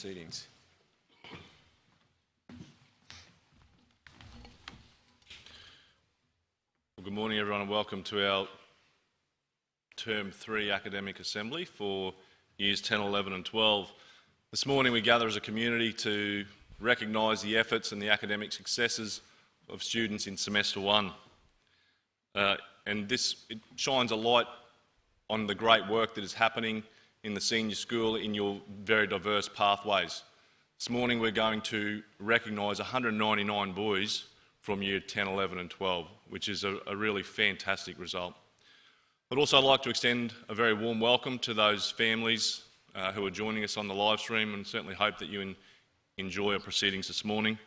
proceedings. Well, good morning, everyone, and welcome to our Term 3 Academic Assembly for Years 10, 11 and 12. This morning we gather as a community to recognise the efforts and the academic successes of students in Semester 1. It shines a light on the great work that is happening in the senior school in your very diverse pathways. This morning we're going to recognise 199 boys from Year 10, 11 and 12, which is a really fantastic result. I'd also like to extend a very warm welcome to those families who are joining us on the live stream, and certainly hope that you enjoy our proceedings this morning.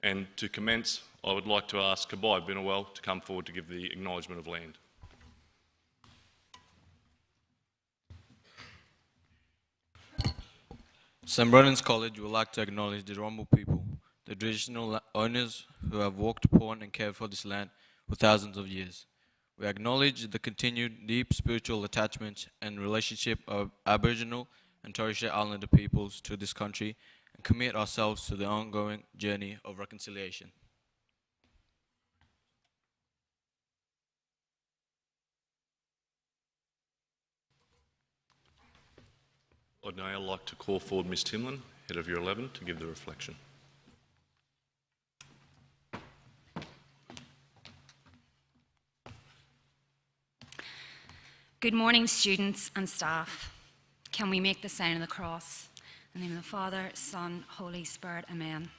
And to commence, I would like to ask Kabai Binawel to come forward to give the acknowledgement of land. St. Brendan's College would like to acknowledge the Rumble people, the traditional owners who have walked upon and cared for this land for thousands of years. We acknowledge the continued deep spiritual attachment and relationship of Aboriginal and Torres Strait Islander peoples to this country, and commit ourselves to the ongoing journey of reconciliation. I'd now like to call forward Ms Timlin, Head of Year 11, to give the reflection. Good morning, students and staff. Can we make the sign of the cross? In the name of the Father, Son, Holy Spirit, Amen.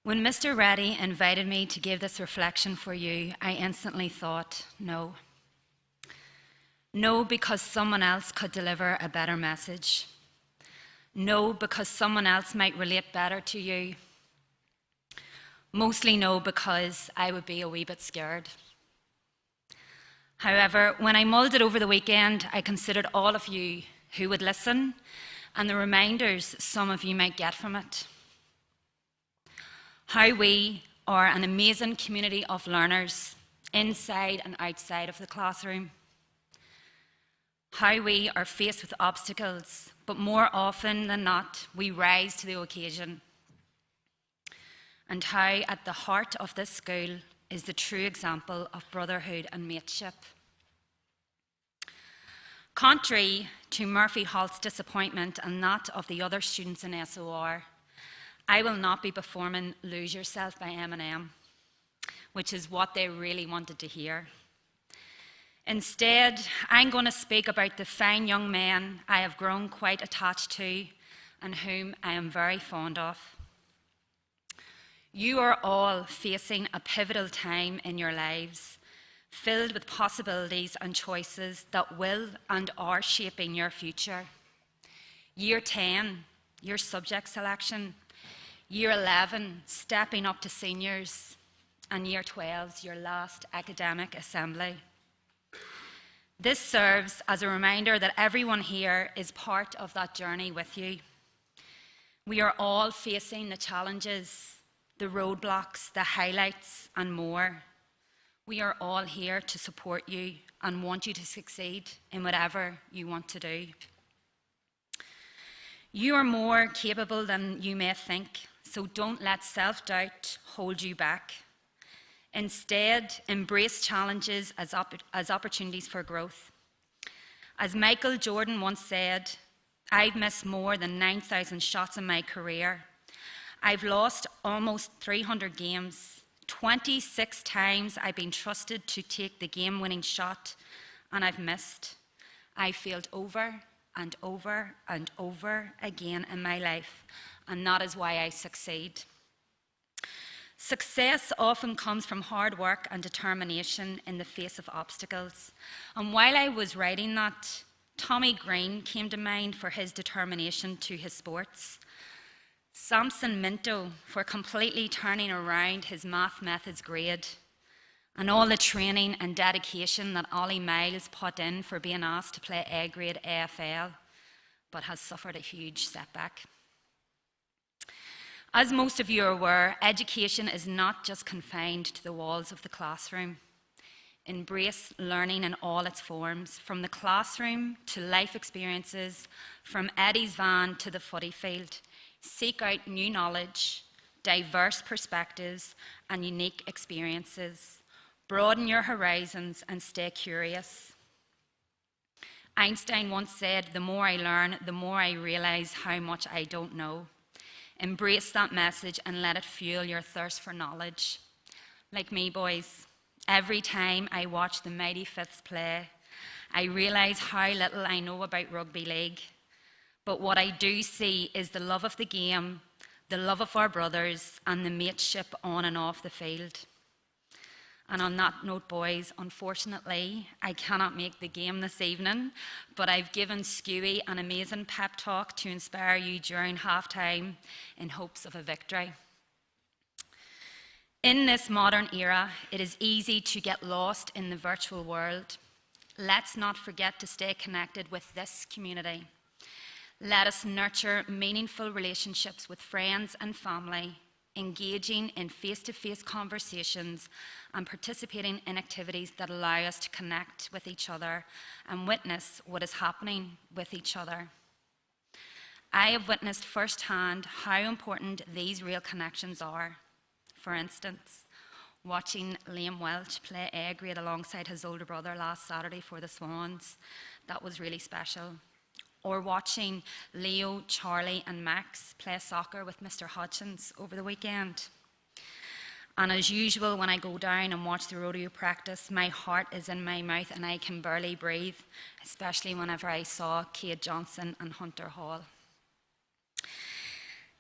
When Mr. Reddy invited me to give this reflection for you, I instantly thought, no. No, because someone else could deliver a better message. No, because someone else might relate better to you. Mostly no, because I would be a wee bit scared. However, when I mulled it over the weekend, I considered all of you who would listen and the reminders some of you might get from it. How we are an amazing community of learners inside and outside of the classroom. How we are faced with obstacles, but more often than not, we rise to the occasion. And how at the heart of this school is the true example of brotherhood and mateship. Contrary to Murphy Halt's disappointment and that of the other students in SOR, I will not be performing Lose Yourself by Eminem, which is what they really wanted to hear. Instead, I'm going to speak about the fine young men I have grown quite attached to and whom I am very fond of. You are all facing a pivotal time in your lives, filled with possibilities and choices that will and are shaping your future. Year 10, your subject selection. Year 11, stepping up to seniors. And Year 12's your last academic assembly. This serves as a reminder that everyone here is part of that journey with you. We are all facing the challenges, the roadblocks, the highlights, and more. We are all here to support you and want you to succeed in whatever you want to do. You are more capable than you may think, so don't let self-doubt hold you back. Instead, embrace challenges as opportunities for growth. As Michael Jordan once said, I've missed more than 9,000 shots in my career. I've lost almost 300 games. 26 times I've been trusted to take the game-winning shot, and I've missed. I failed over and over and over again in my life, and that is why I succeed. Success often comes from hard work and determination in the face of obstacles. And while I was writing that, Tommy Green came to mind for his determination to his sports. Samson Minto for completely turning around his math methods grade. And all the training and dedication that Ollie Miles put in for being asked to play A-grade AFL, but has suffered a huge setback. As most of you are aware, education is not just confined to the walls of the classroom. Embrace learning in all its forms, from the classroom to life experiences, from Eddie's van to the footy field. Seek out new knowledge, diverse perspectives, and unique experiences. Broaden your horizons and stay curious. Einstein once said, the more I learn, the more I realize how much I don't know. Embrace that message and let it fuel your thirst for knowledge. Like me, boys, every time I watch the Mighty Fifths play, I realise how little I know about rugby league. But what I do see is the love of the game, the love of our brothers, and the mateship on and off the field. And on that note, boys, unfortunately, I cannot make the game this evening, but I've given Skewy an amazing pep talk to inspire you during halftime in hopes of a victory. In this modern era, it is easy to get lost in the virtual world. Let's not forget to stay connected with this community. Let us nurture meaningful relationships with friends and family, engaging in face-to-face conversations and participating in activities that allow us to connect with each other and witness what is happening with each other. I have witnessed firsthand how important these real connections are. For instance, watching Liam Welch play A-grade alongside his older brother last Saturday for the Swans, that was really special. Or watching Leo, Charlie and Max play soccer with Mr. Hutchins over the weekend. And as usual, when I go down and watch the rodeo practice, my heart is in my mouth and I can barely breathe, especially whenever I saw Kate Johnson and Hunter Hall.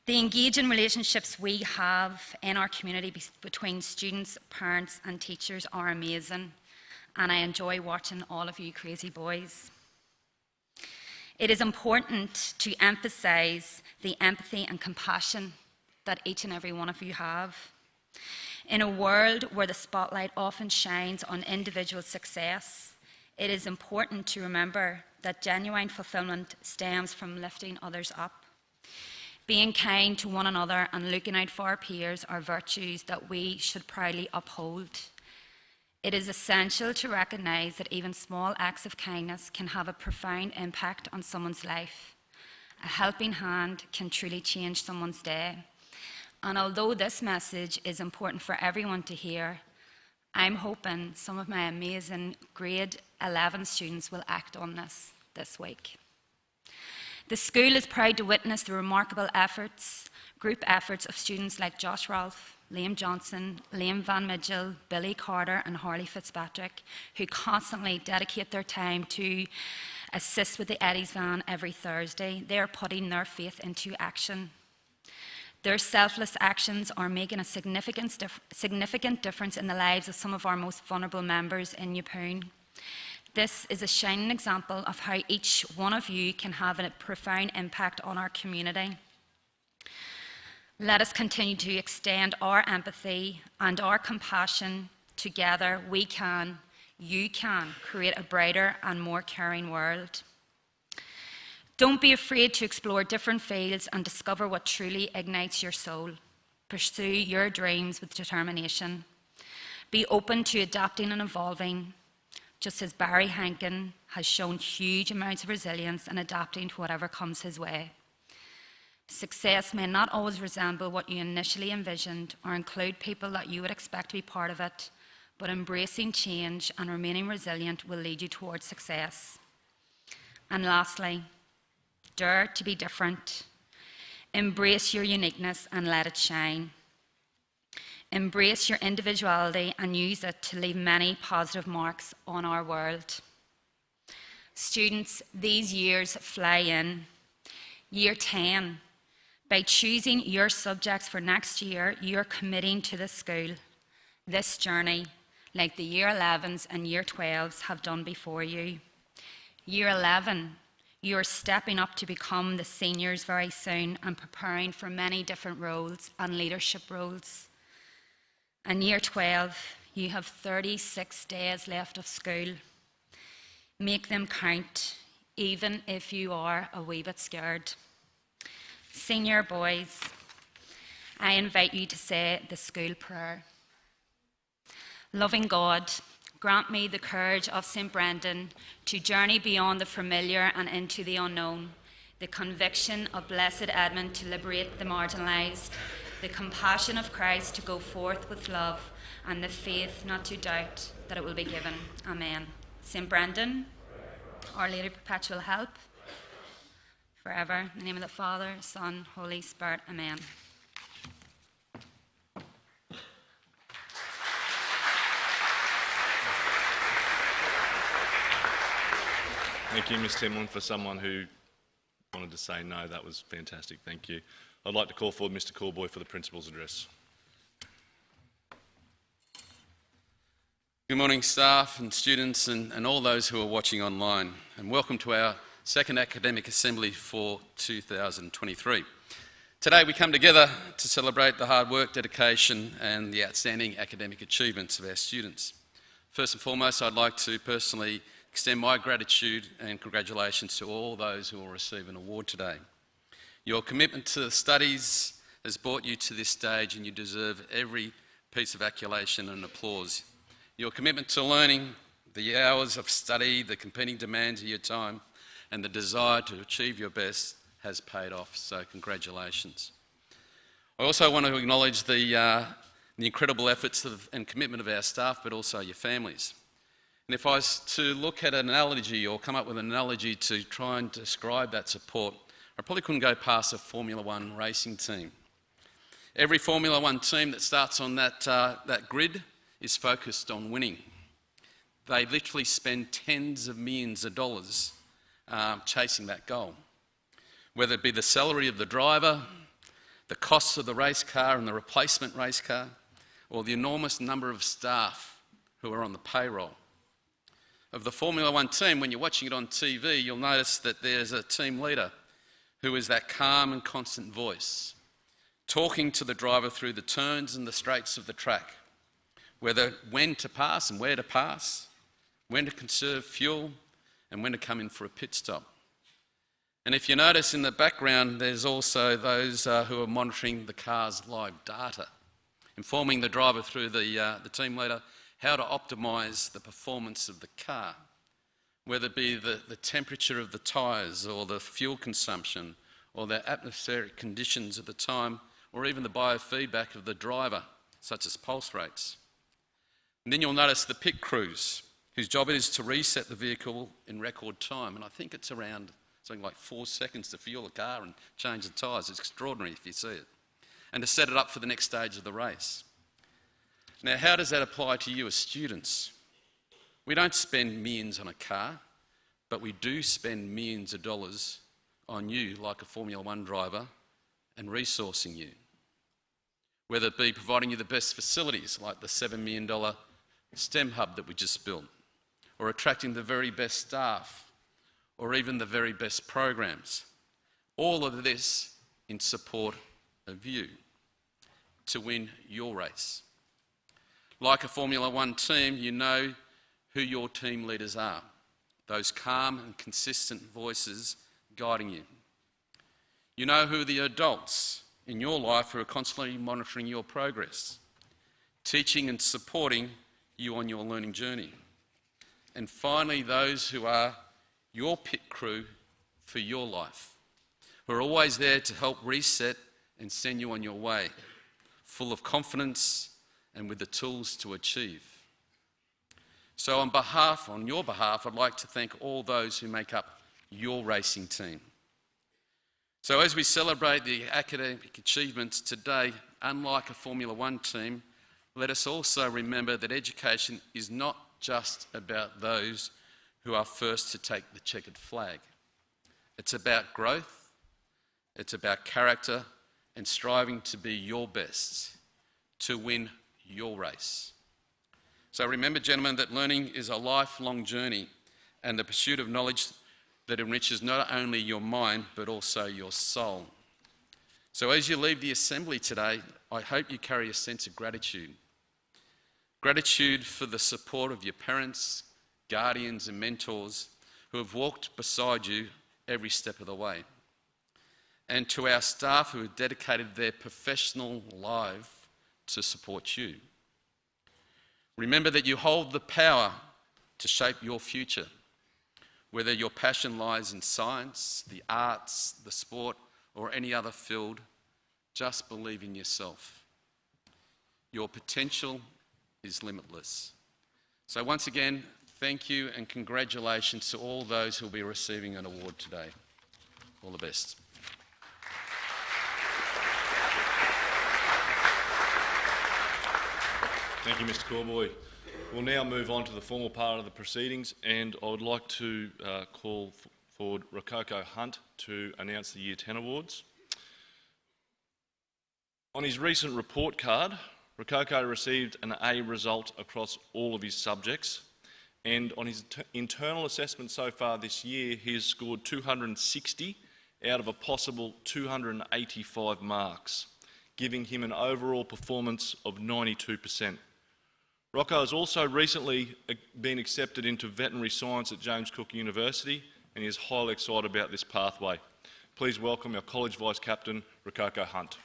The engaging relationships we have in our community between students, parents and teachers are amazing, and I enjoy watching all of you crazy boys. It is important to emphasise the empathy and compassion that each and every one of you have. In a world where the spotlight often shines on individual success, it is important to remember that genuine fulfilment stems from lifting others up. Being kind to one another and looking out for our peers are virtues that we should proudly uphold. It is essential to recognise that even small acts of kindness can have a profound impact on someone's life. A helping hand can truly change someone's day. And although this message is important for everyone to hear, I'm hoping some of my amazing grade 11 students will act on this week. The school is proud to witness the remarkable group efforts of students like Josh Rolfe, Liam Johnson, Liam Van Midgel, Billy Carter and Harley Fitzpatrick, who constantly dedicate their time to assist with the Eddie's van every Thursday. They are putting their faith into action. Their selfless actions are making a significant difference in the lives of some of our most vulnerable members in Yeppoon. This is a shining example of how each one of you can have a profound impact on our community. Let us continue to extend our empathy and our compassion. Together, we can, you can, create a brighter and more caring world. Don't be afraid to explore different fields and discover what truly ignites your soul. Pursue your dreams with determination. Be open to adapting and evolving, just as Barry Hankin has shown huge amounts of resilience in adapting to whatever comes his way. Success may not always resemble what you initially envisioned or include people that you would expect to be part of it, but embracing change and remaining resilient will lead you towards success. And lastly, dare to be different. Embrace your uniqueness and let it shine. Embrace your individuality and use it to leave many positive marks on our world. Students, these years fly in. Year 10, by choosing your subjects for next year, you're committing to the school, this journey, like the Year 11s and Year 12s have done before you. Year 11, you're stepping up to become the seniors very soon and preparing for many different roles and leadership roles. And Year 12, you have 36 days left of school. Make them count, even if you are a wee bit scared. Senior boys, I invite you to say the school prayer. Loving God, grant me the courage of St. Brendan to journey beyond the familiar and into the unknown, the conviction of Blessed Edmund to liberate the marginalised, the compassion of Christ to go forth with love, and the faith not to doubt that it will be given. Amen. St. Brendan, Our Lady of Perpetual Help, forever. In the name of the Father, Son, Holy Spirit. Amen. Thank you, Ms. Timlin. For someone who wanted to say no, that was fantastic. Thank you. I'd like to call forward Mr. Coolboy for the Principal's address. Good morning, staff and students and all those who are watching online, and welcome to our second Academic Assembly for 2023. Today we come together to celebrate the hard work, dedication and the outstanding academic achievements of our students. First and foremost, I'd like to personally extend my gratitude and congratulations to all those who will receive an award today. Your commitment to studies has brought you to this stage, and you deserve every piece of accolation and applause. Your commitment to learning, the hours of study, the competing demands of your time, and the desire to achieve your best has paid off, so congratulations. I also want to acknowledge the incredible efforts and commitment of our staff, but also your families. And if I was to look at an analogy or come up with an analogy to try and describe that support, I probably couldn't go past a Formula One racing team. Every Formula One team that starts on that grid is focused on winning. They literally spend tens of millions of dollars chasing that goal. Whether it be the salary of the driver, the costs of the race car and the replacement race car, or the enormous number of staff who are on the payroll. Of the Formula One team, when you're watching it on TV, you'll notice that there's a team leader who is that calm and constant voice, talking to the driver through the turns and the straights of the track, when to pass and where to pass, when to conserve fuel, and when to come in for a pit stop. And if you notice in the background, there's also those who are monitoring the car's live data, informing the driver through the team leader how to optimise the performance of the car, whether it be the temperature of the tyres or the fuel consumption or the atmospheric conditions at the time, or even the biofeedback of the driver, such as pulse rates. And then you'll notice the pit crews, whose job it is to reset the vehicle in record time. And I think it's around something like 4 seconds to fuel a car and change the tyres. It's extraordinary if you see it. And to set it up for the next stage of the race. Now, how does that apply to you as students? We don't spend millions on a car, but we do spend millions of dollars on you, like a Formula One driver, and resourcing you. Whether it be providing you the best facilities, like the $7 million STEM hub that we just built, or attracting the very best staff, or even the very best programs. All of this in support of you, to win your race. Like a Formula One team, you know who your team leaders are, those calm and consistent voices guiding you. You know who the adults in your life who are constantly monitoring your progress, teaching and supporting you on your learning journey. And finally, those who are your pit crew for your life, who are always there to help reset and send you on your way, full of confidence and with the tools to achieve. So on your behalf, I'd like to thank all those who make up your racing team. So as we celebrate the academic achievements today, unlike a Formula One team, let us also remember that education is not just about those who are first to take the checkered flag. It's about growth, it's about character and striving to be your best, to win your race. So remember, gentlemen, that learning is a lifelong journey and the pursuit of knowledge that enriches not only your mind but also your soul. So as you leave the assembly today, I hope you carry a sense of gratitude. Gratitude for the support of your parents, guardians and mentors who have walked beside you every step of the way. And to our staff who have dedicated their professional life to support you. Remember that you hold the power to shape your future, whether your passion lies in science, the arts, the sport, or any other field. Just believe in yourself. Your potential is limitless. So once again, thank you and congratulations to all those who will be receiving an award today. All the best. Thank you, Mr. Corboy. We'll now move on to the formal part of the proceedings, and I would like to call forward Rococo Hunt to announce the Year 10 awards. On his recent report card, Rococo received an A result across all of his subjects, and on his internal assessment so far this year, he has scored 260 out of a possible 285 marks, giving him an overall performance of 92%. Rocco has also recently been accepted into veterinary science at James Cook University, and he is highly excited about this pathway. Please welcome our College Vice Captain, Rococo Hunt.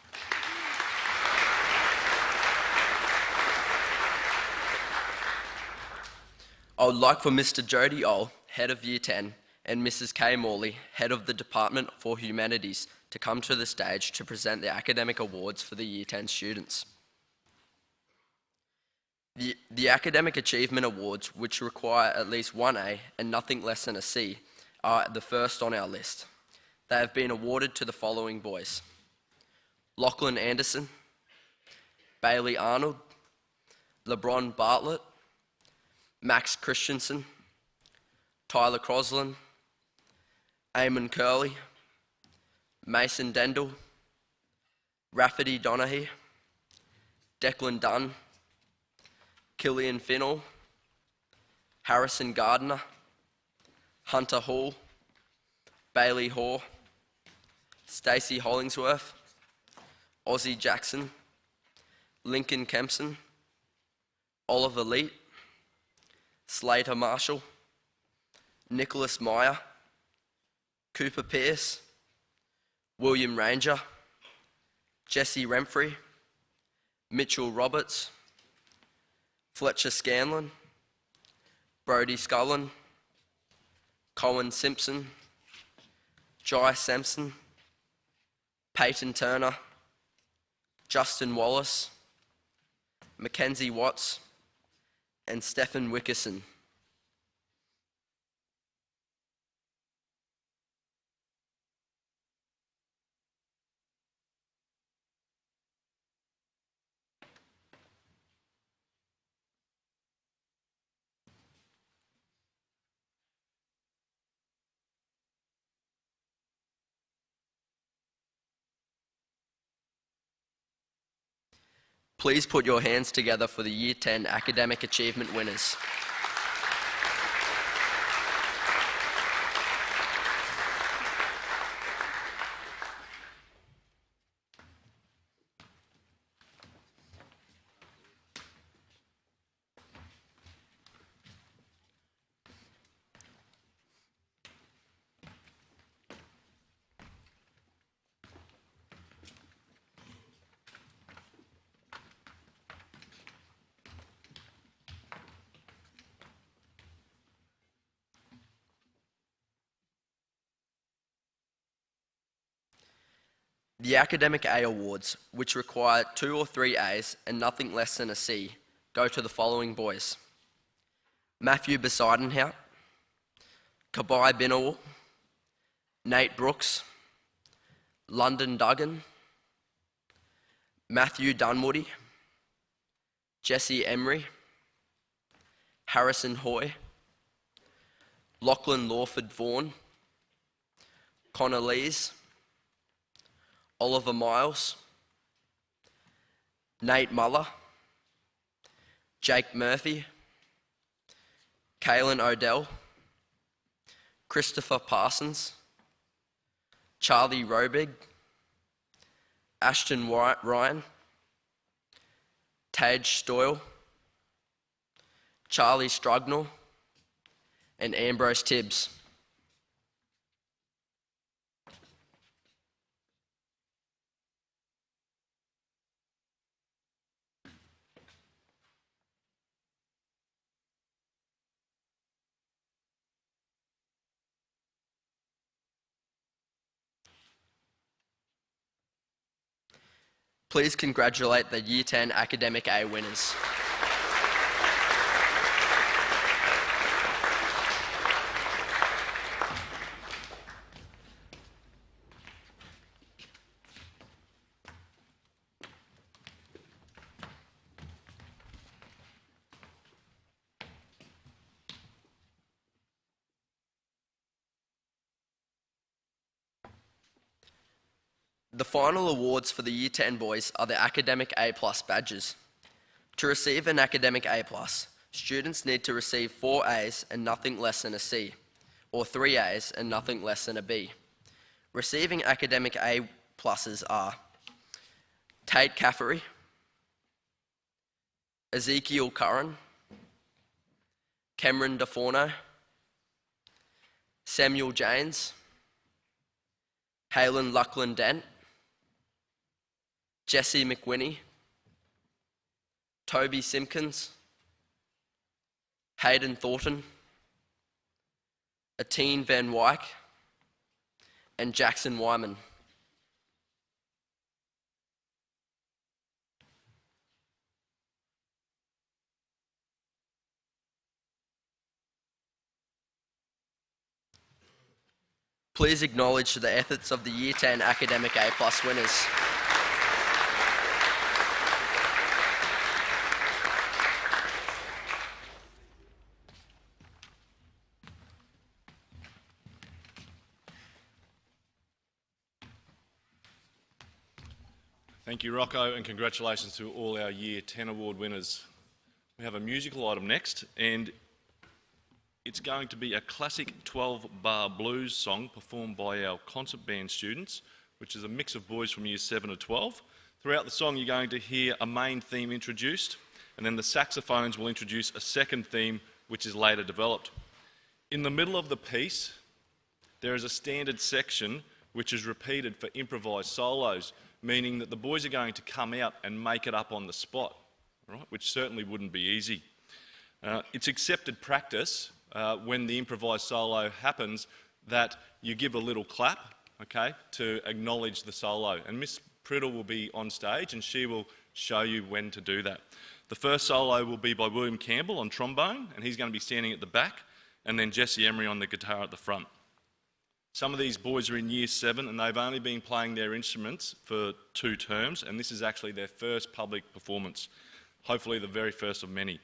I would like for Mr. Jody Oll, Head of Year 10, and Mrs. Kay Morley, Head of the Department for Humanities, to come to the stage to present the academic awards for the Year 10 students. The Academic Achievement Awards, which require at least one A and nothing less than a C, are the first on our list. They have been awarded to the following boys: Lachlan Anderson, Bailey Arnold, LeBron Bartlett, Max Christensen, Tyler Crosland, Eamon Curley, Mason Dendel, Rafferty Donaghy, Declan Dunn, Killian Finnell, Harrison Gardner, Hunter Hall, Bailey Hoare, Stacey Hollingsworth, Ozzie Jackson, Lincoln Kempson, Oliver Leet, Slater Marshall, Nicholas Meyer, Cooper Pierce, William Ranger, Jesse Remfrey, Mitchell Roberts, Fletcher Scanlon, Brody Scullin, Colin Simpson, Jai Sampson, Peyton Turner, Justin Wallace, Mackenzie Watts, and Stephen Wickerson. Please put your hands together for the Year 10 Academic Achievement winners. The Academic A Awards, which require 2 or 3 A's and nothing less than a C, go to the following boys: Matthew Besidenhout, Kabai Binawal, Nate Brooks, London Duggan, Matthew Dunwoody, Jesse Emery, Harrison Hoy, Lachlan Lawford Vaughan, Connor Lees, Oliver Miles, Nate Muller, Jake Murphy, Kaylin Odell, Christopher Parsons, Charlie Robig, Ashton Ryan, Taj Stoyle, Charlie Strugnall, and Ambrose Tibbs. Please congratulate the Year 10 Academic A winners. The final awards for the Year 10 boys are the Academic A+ badges. To receive an Academic A+, students need to receive 4 A's and nothing less than a C, or 3 A's and nothing less than a B. Receiving Academic A+ are Tate Caffery, Ezekiel Curran, Cameron DeForno, Samuel Janes, Halen Luckland Dent, Jesse McWhinney, Toby Simpkins, Hayden Thornton, Atine Van Wyk, and Jackson Wyman. Please acknowledge the efforts of the Year 10 Academic A+ winners. Thank you, Rocco, and congratulations to all our Year 10 award winners. We have a musical item next, and it's going to be a classic 12-bar blues song performed by our concert band students, which is a mix of boys from Year 7 to 12. Throughout the song, you're going to hear a main theme introduced, and then the saxophones will introduce a second theme, which is later developed. In the middle of the piece, there is a standard section which is repeated for improvised solos, meaning that the boys are going to come out and make it up on the spot, right? Which certainly wouldn't be easy. It's accepted practice when the improvised solo happens that you give a little clap, okay, to acknowledge the solo. And Miss Priddle will be on stage and she will show you when to do that. The first solo will be by William Campbell on trombone, and he's going to be standing at the back, and then Jesse Emery on the guitar at the front. Some of these boys are in Year 7 and they've only been playing their instruments for 2 terms, and this is actually their first public performance, hopefully the very first of many.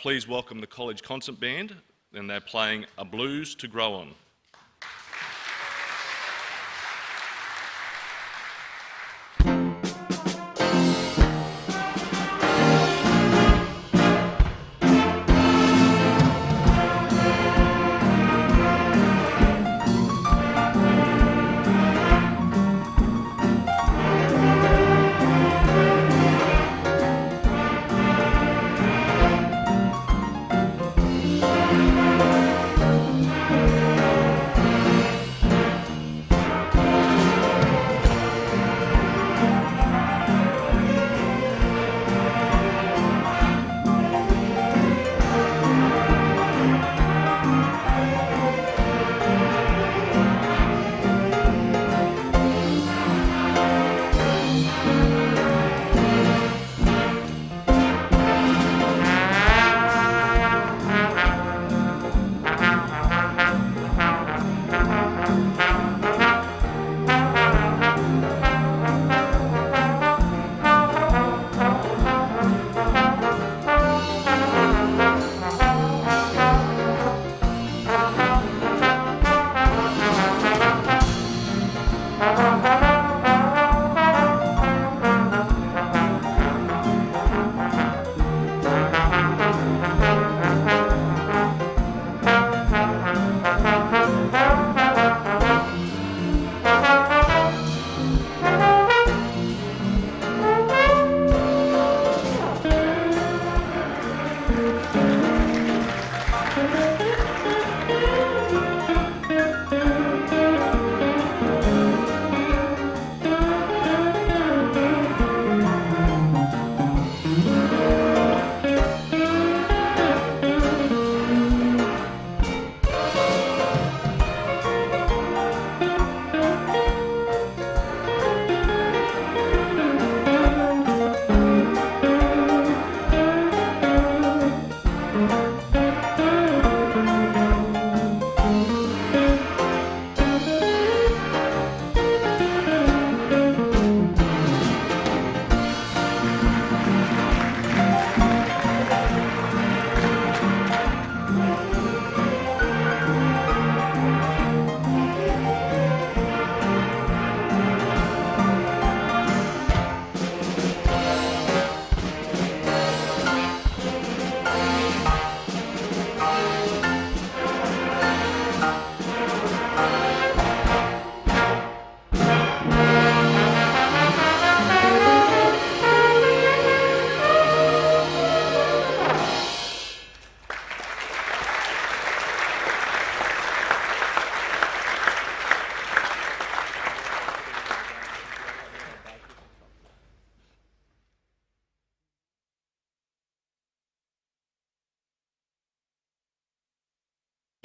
Please welcome the College Concert Band, and they're playing A Blues to Grow On.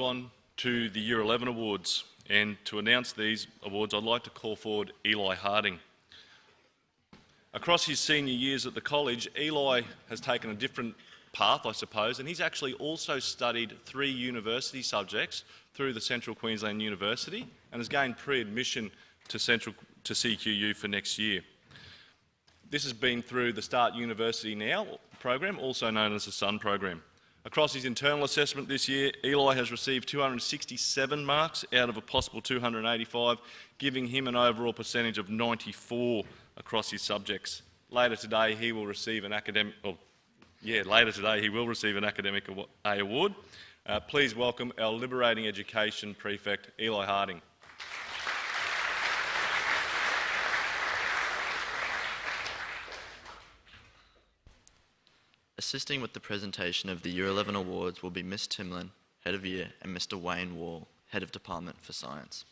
On to the Year 11 awards, and to announce these awards I'd like to call forward Eli Harding. Across his senior years at the college, Eli has taken a different path, I suppose, and he's actually also studied 3 university subjects through the Central Queensland University and has gained pre-admission to CQU for next year. This has been through the Start University Now program, also known as the SUN program. Across his internal assessment this year, Eli has received 267 marks out of a possible 285, giving him an overall percentage of 94 across his subjects. Later today, he will receive an academic A award. Please welcome our Liberating Education Prefect, Eli Harding. Assisting with the presentation of the Year 11 awards will be Miss Timlin, Head of Year, and Mr. Wayne Wall, Head of Department for Science.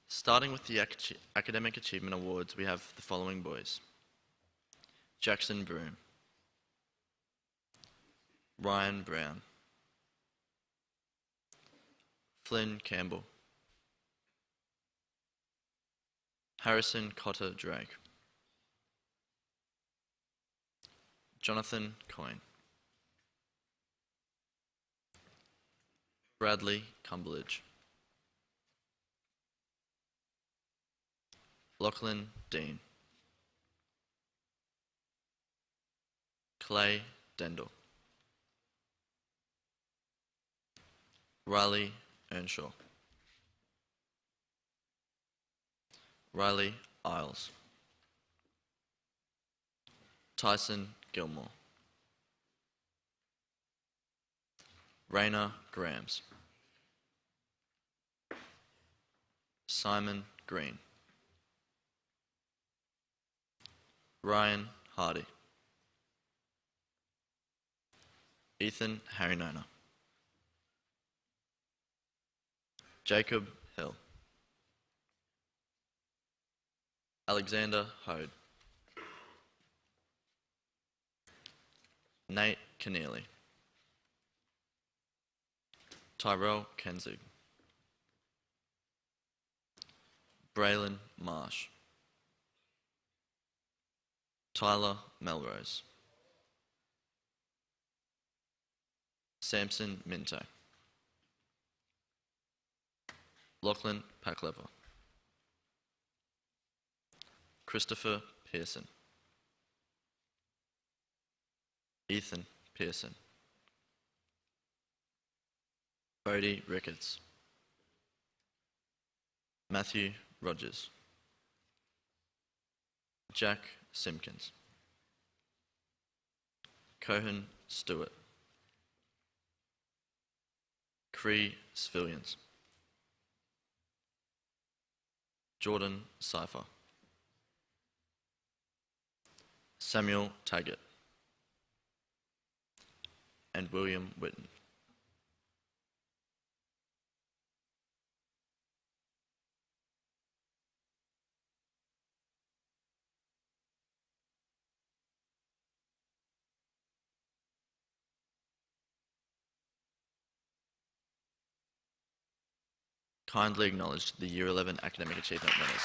Starting with the Academic Achievement Awards, we have the following boys: Jackson Broom, Ryan Brown, Flynn Campbell, Harrison Cotter Drake, Jonathan Coyne, Bradley Cumberledge, Lachlan Dean, Clay Dendel, Riley Earnshaw, Riley Isles, Tyson Gilmore, Raina Grams, Simon Green, Ryan Hardy, Ethan Harinona, Jacob Hill, Alexander Hode, Nate Keneally, Tyrell Kenzig, Braylon Marsh, Tyler Melrose, Samson Minto, Lachlan Packlever, Christopher Pearson, Ethan Pearson, Bodie Ricketts, Matthew Rogers, Jack Simpkins, Cohen Stewart, Cree Civilians, Jordan Cipher, Samuel Taggart, and William Whitten. Kindly acknowledge the Year 11 Academic Achievement winners.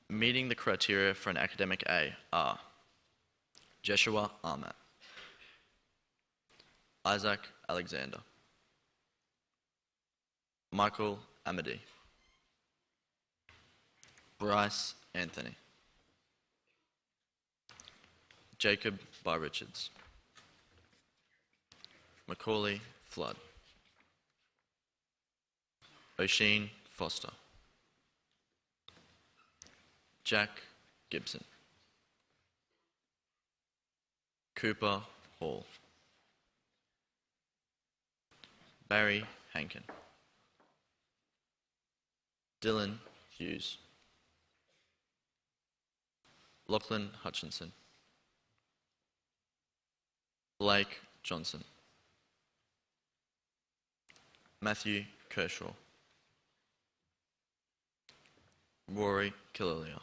Meeting the criteria for an academic A are Jeshua Ahmet, Isaac Alexander, Michael Amity, Bryce Anthony, Jacob By Richards, Macaulay Flood, O'Sheen Foster, Jack Gibson, Cooper Hall, Barry Hankin, Dylan Hughes, Lachlan Hutchinson, Blake Johnson, Matthew Kershaw, Rory Killilia,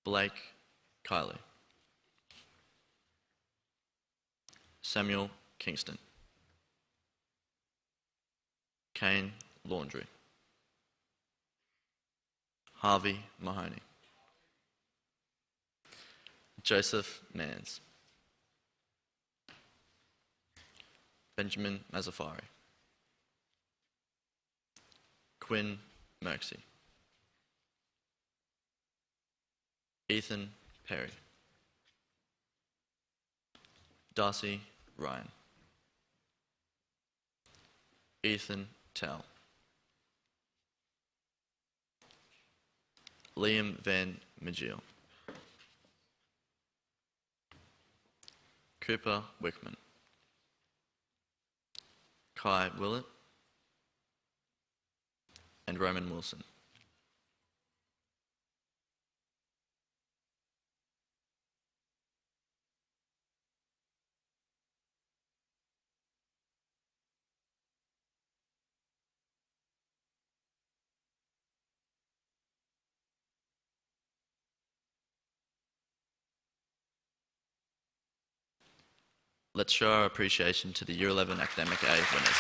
Blake Kiley, Samuel Kingston, Kane Laundry, Harvey Mahoney, Joseph Nance, Benjamin Mazzafari, Quinn Merksey, Ethan Perry. Darcy Ryan. Ethan Tell. Liam Van Magiel. Cooper Wickman. Kai Willett. And Roman Wilson. Let's show our appreciation to the Year 11 Academic A winners.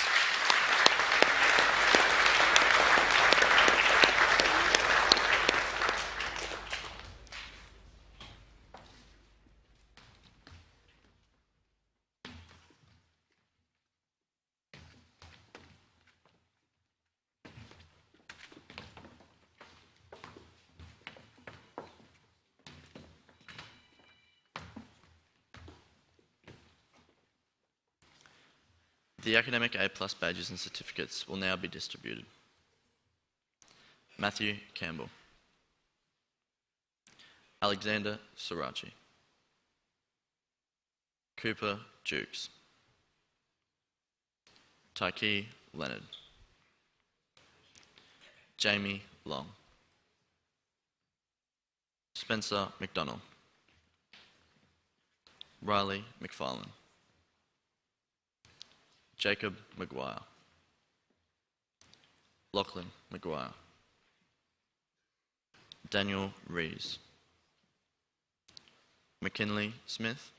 The Academic A+ badges and certificates will now be distributed. Matthew Campbell. Alexander Sirachi. Cooper Jukes. Taiki Leonard. Jamie Long. Spencer McDonald. Riley McFarlane. Jacob Maguire. Lachlan Maguire. Daniel Rees. McKinley Smith.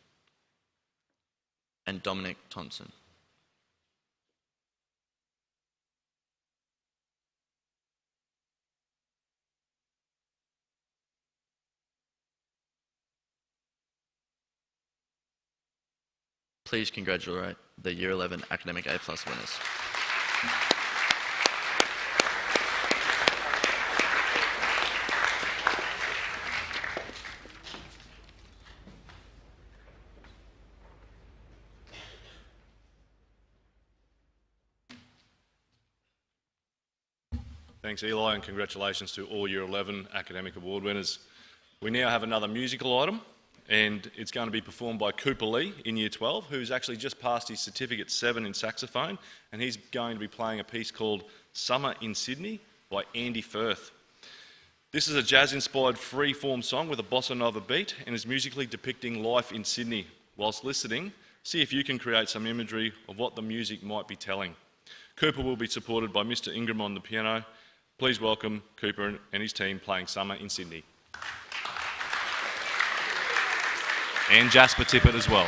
And Dominic Thompson. Please congratulate the Year 11 Academic A+ winners. Thanks, Eli, and congratulations to all Year 11 Academic Award winners. We now have another musical item, and it's going to be performed by Cooper Lee in Year 12, who's actually just passed his Certificate 7 in saxophone, and he's going to be playing a piece called Summer in Sydney by Andy Firth. This is a jazz-inspired free-form song with a bossa nova beat and is musically depicting life in Sydney. Whilst listening, see if you can create some imagery of what the music might be telling. Cooper will be supported by Mr. Ingram on the piano. Please welcome Cooper and his team playing Summer in Sydney. And Jasper Tippett as well.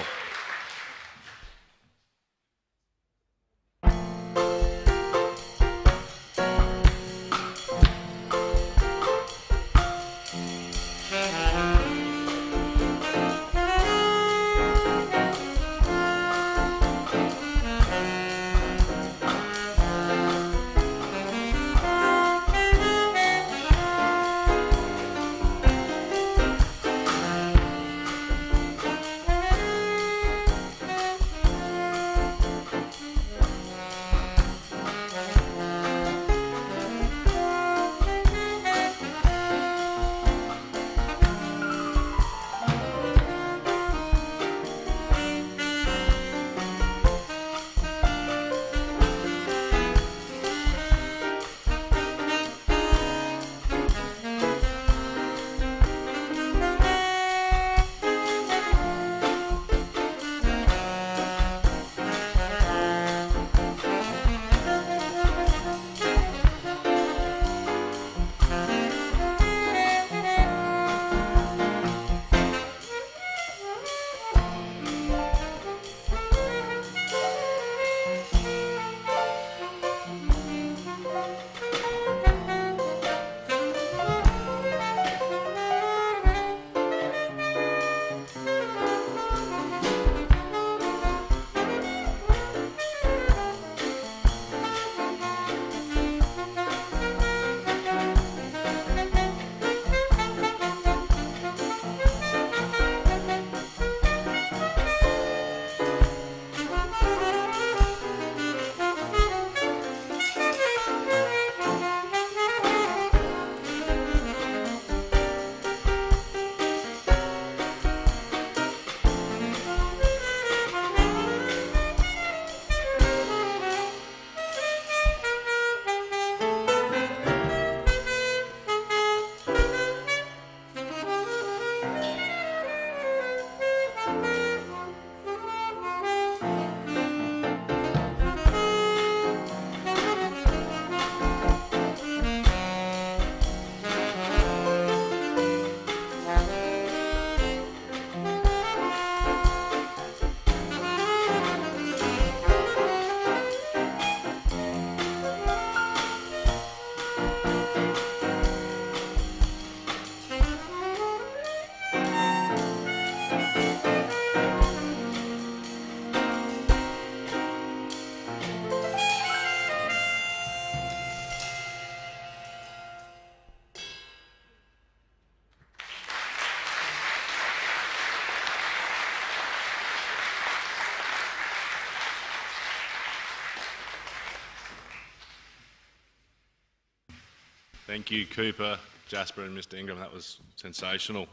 Thank you, Cooper, Jasper and Mr Ingram. That was sensational.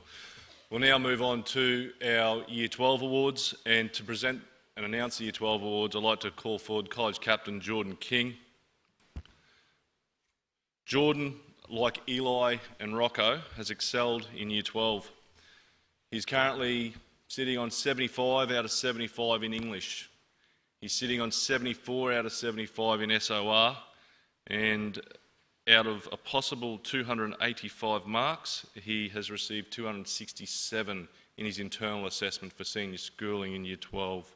We'll now move on to our Year 12 awards, and to present and announce the Year 12 awards, I'd like to call forward College Captain Jordan King. Jordan, like Eli and Rocco, has excelled in Year 12. He's currently sitting on 75 out of 75 in English. He's sitting on 74 out of 75 in SOR, and out of a possible 285 marks, he has received 267 in his internal assessment for senior schooling in Year 12.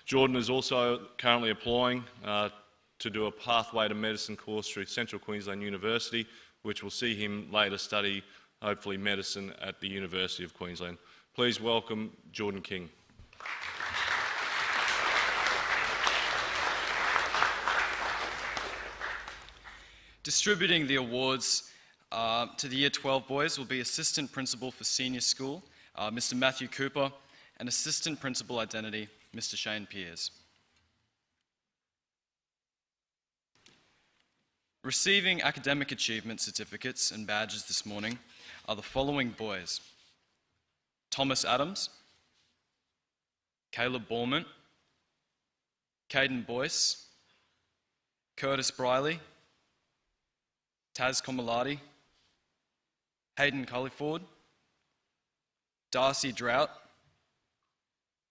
Jordan is also currently applying to do a pathway to medicine course through Central Queensland University, which will see him later study, hopefully, medicine at the University of Queensland. Please welcome Jordan King. Distributing the awards to the Year 12 boys will be Assistant Principal for Senior School, Mr Matthew Cooper, and Assistant Principal Identity, Mr Shane Pears. Receiving academic achievement certificates and badges this morning are the following boys: Thomas Adams, Caleb Borman, Caden Boyce, Curtis Briley, Taz Komolati, Hayden Culliford, Darcy Drought,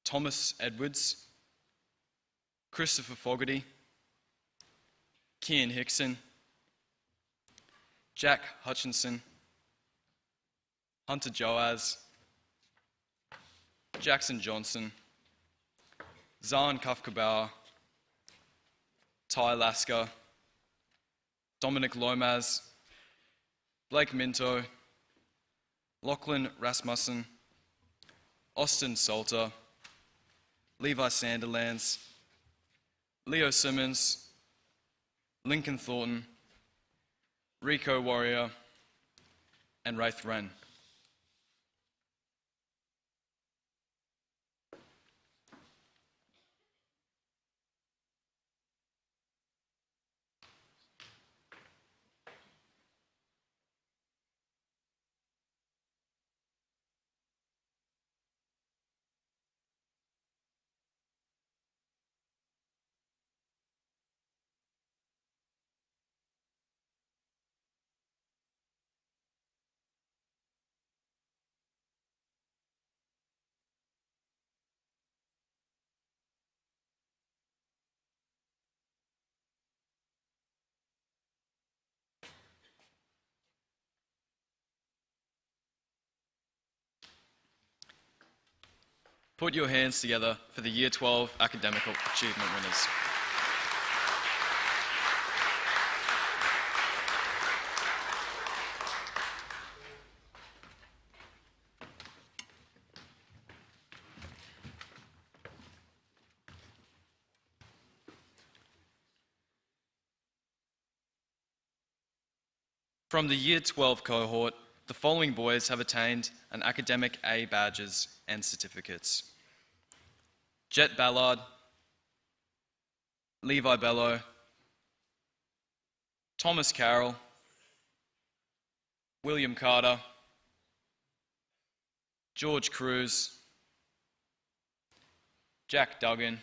Thomas Edwards, Christopher Fogarty, Kian Hickson, Jack Hutchinson, Hunter Joaz, Jackson Johnson, Zahn Kafkabauer, Ty Lasker, Dominic Lomas, Blake Minto, Lachlan Rasmussen, Austin Salter, Levi Sanderlands, Leo Simmons, Lincoln Thornton, Rico Warrior, and Wraith Wren. Put your hands together for the Year 12 academic achievement winners. From the Year 12 cohort, the following boys have attained an academic A badges and certificates: Jet Ballard, Levi Bello, Thomas Carroll, William Carter, George Cruz, Jack Duggan,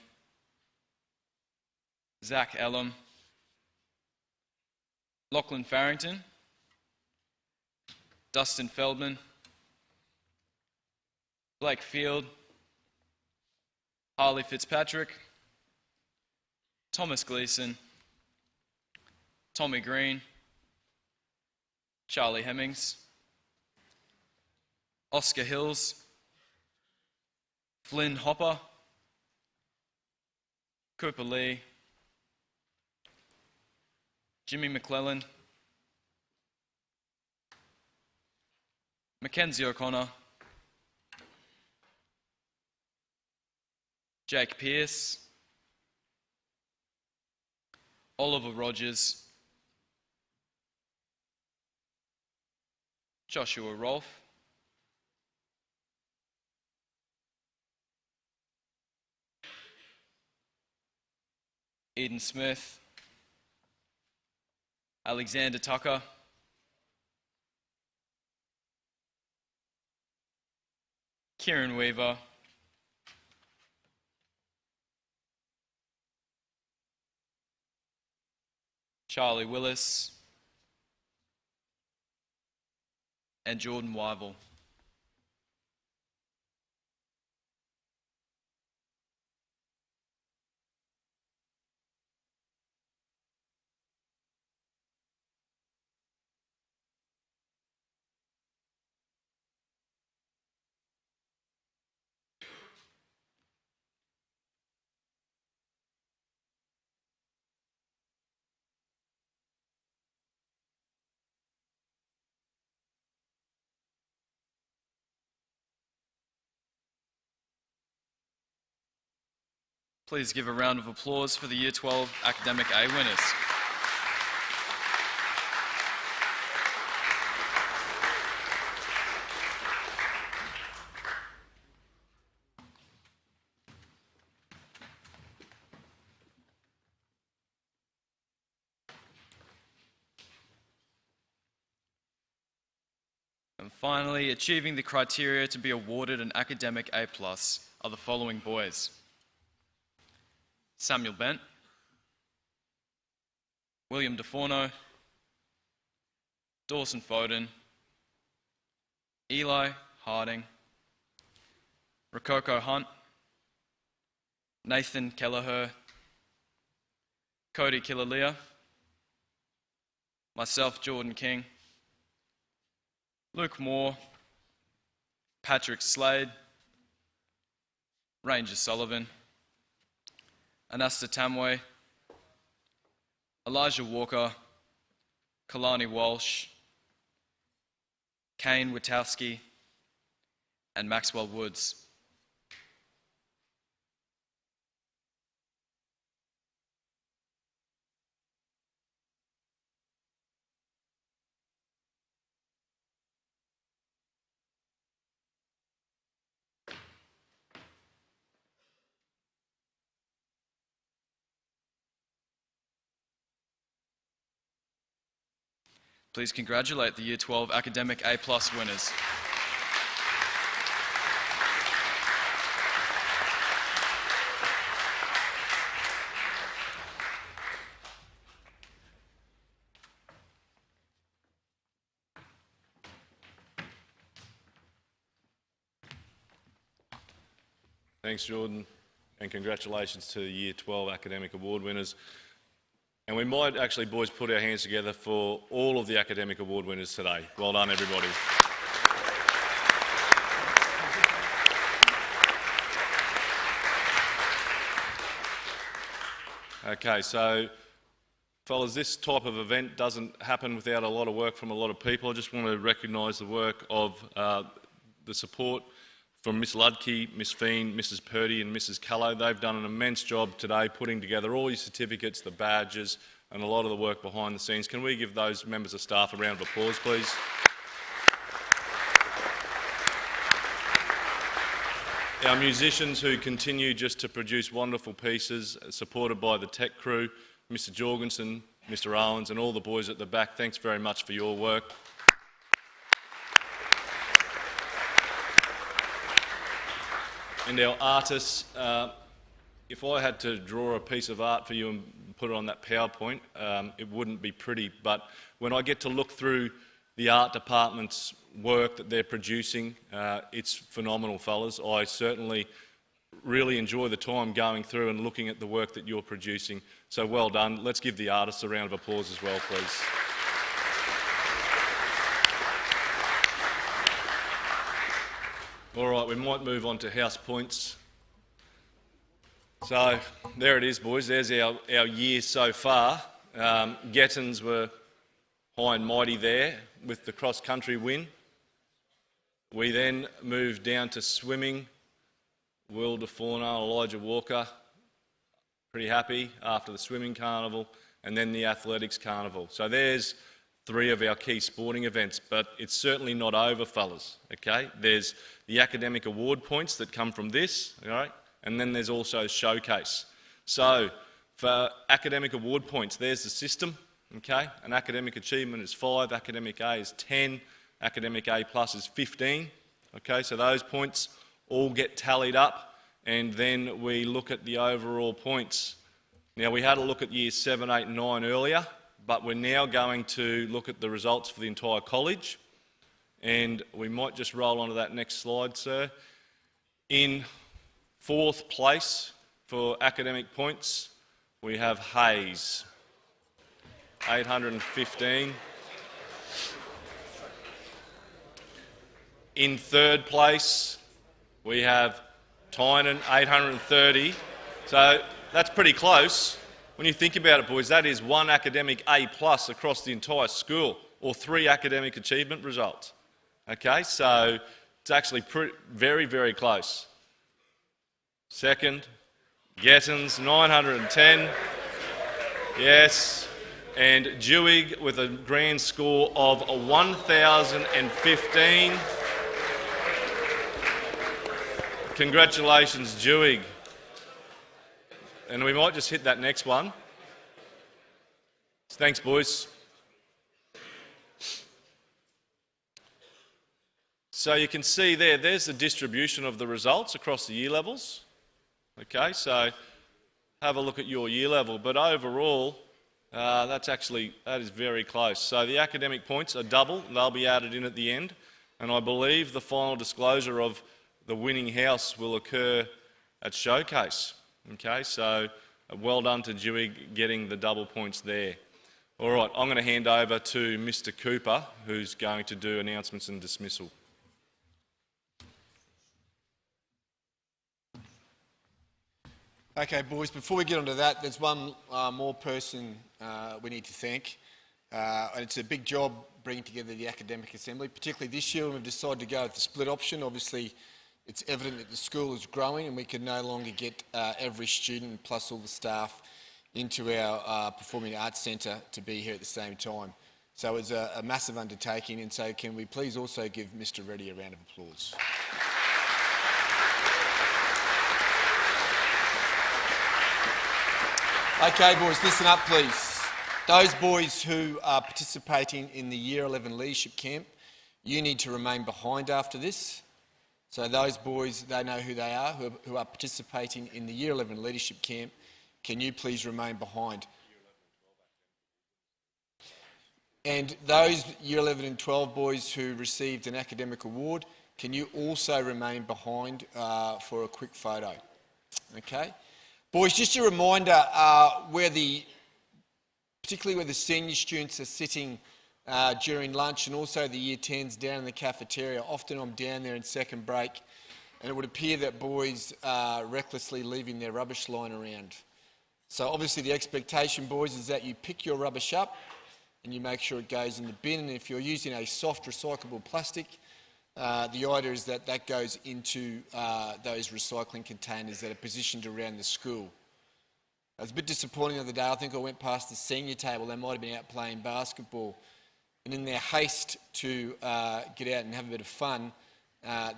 Zach Ellum, Lachlan Farrington, Dustin Feldman, Blake Field, Harley Fitzpatrick, Thomas Gleason, Tommy Green, Charlie Hemmings, Oscar Hills, Flynn Hopper, Cooper Lee, Jimmy McClellan, Mackenzie O'Connor, Jake Pearce, Oliver Rogers, Joshua Rolfe, Eden Smith, Alexander Tucker, Kieran Weaver, Charlie Willis, and Jordan Wyville. Please give a round of applause for the Year 12 Academic A winners. And finally, achieving the criteria to be awarded an academic A+ are the following boys: Samuel Bent, William DeForno, Dawson Foden, Eli Harding, Rococo Hunt, Nathan Kelleher, Cody Kilalia, myself, Jordan King, Luke Moore, Patrick Slade, Ranger Sullivan, Anasta Tamway, Elijah Walker, Kalani Walsh, Kane Witowski, and Maxwell Woods. Please congratulate the Year 12 Academic A+ winners. Thanks, Jordan, and congratulations to the Year 12 Academic Award winners. And we might actually, boys, put our hands together for all of the academic award winners today. Well done, everybody. Okay, so fellas, this type of event doesn't happen without a lot of work from a lot of people. I just want to recognise the work of the support from Miss Ludke, Miss Fiend, Mrs Purdy and Mrs Callow. They've done an immense job today putting together all your certificates, the badges and a lot of the work behind the scenes. Can we give those members of staff a round of applause, please? Our musicians who continue just to produce wonderful pieces, supported by the tech crew, Mr Jorgensen, Mr Owens and all the boys at the back, thanks very much for your work. And our artists, if I had to draw a piece of art for you and put it on that PowerPoint, it wouldn't be pretty, but when I get to look through the art department's work that they're producing, it's phenomenal, fellas. I certainly really enjoy the time going through and looking at the work that you're producing. So well done. Let's give the artists a round of applause as well, please. All right, we might move on to house points. So there it is, boys. There's our year so far. Gettins were high and mighty there with the cross-country win. We then moved down to swimming. Will DeForno, Elijah Walker, pretty happy after the swimming carnival, and then the athletics carnival. So there's 3 of our key sporting events, but it's certainly not over, fellas, okay? There's the academic award points that come from this, all right? And then there's also showcase. So for academic award points, there's the system, okay? An academic achievement is 5, academic A is 10, academic A+ is 15, okay? So those points all get tallied up, and then we look at the overall points. Now, we had a look at years 7, 8 and 9 earlier, but we're now going to look at the results for the entire college, and we might just roll on to that next slide, sir. In 4th place for academic points, we have Hayes, 815. In 3rd place, we have Tynan, 830. So that's pretty close. When you think about it, boys, that is 1 academic A+ across the entire school, or 3 academic achievement results. Okay, so it's actually very, very close. Second, Gettins, 910. Yes. And Dewig with a grand score of 1,015. Congratulations, Dewig. And we might just hit that next one. Thanks, boys. So you can see there's the distribution of the results across the year levels. Okay, so have a look at your year level. But overall, that is very close. So the academic points are double. They'll be added in at the end. And I believe the final disclosure of the winning house will occur at Showcase. Okay, so well done to Dewey getting the double points there. All right, I'm going to hand over to Mr. Cooper, who's going to do announcements and dismissal. Okay, boys, before we get onto that, there's one more person we need to thank. And it's a big job bringing together the Academic Assembly, particularly this year when we've decided to go with the split option. Obviously, it's evident that the school is growing and we can no longer get every student plus all the staff into our Performing Arts Centre to be here at the same time. So it's a massive undertaking, and so can we please also give Mr. Reddy a round of applause. Okay, boys, listen up, please. Those boys who are participating in the Year 11 Leadership Camp, you need to remain behind after this. So those boys, they know who they are, who are participating in the Year 11 Leadership Camp. Can you please remain behind? And those Year 11 and 12 boys who received an academic award, can you also remain behind for a quick photo? Okay. Boys, just a reminder, particularly where the senior students are sitting during lunch, and also the Year 10s down in the cafeteria. Often I'm down there in second break, and it would appear that boys are recklessly leaving their rubbish lying around. So obviously the expectation, boys, is that you pick your rubbish up and you make sure it goes in the bin. And if you're using a soft recyclable plastic, the idea is that that goes into those recycling containers that are positioned around the school. I was a bit disappointing the other day. I think I went past the senior table. They might have been out playing basketball, and in their haste to get out and have a bit of fun,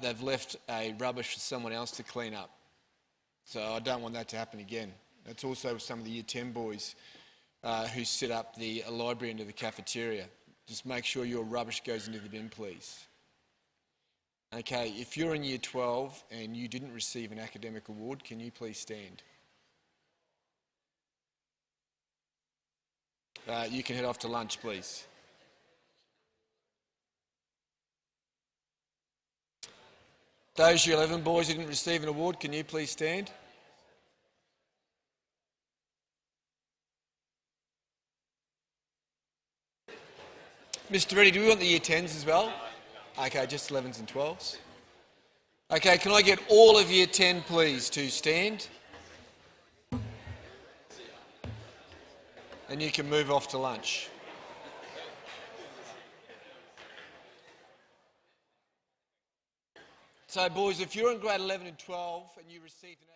they've left a rubbish for someone else to clean up. So I don't want that to happen again. That's also some of the Year 10 boys who set up the library into the cafeteria. Just make sure your rubbish goes into the bin, please. Okay, if you're in Year 12 and you didn't receive an academic award, can you please stand? You can head off to lunch, please. Those Year 11 boys who didn't receive an award, can you please stand? Mr. Reddy, do we want the Year 10s as well? Okay, just 11s and 12s. Okay, can I get all of Year 10, please, to stand? And you can move off to lunch. So, boys, if you're in grade 11 and 12 and you received an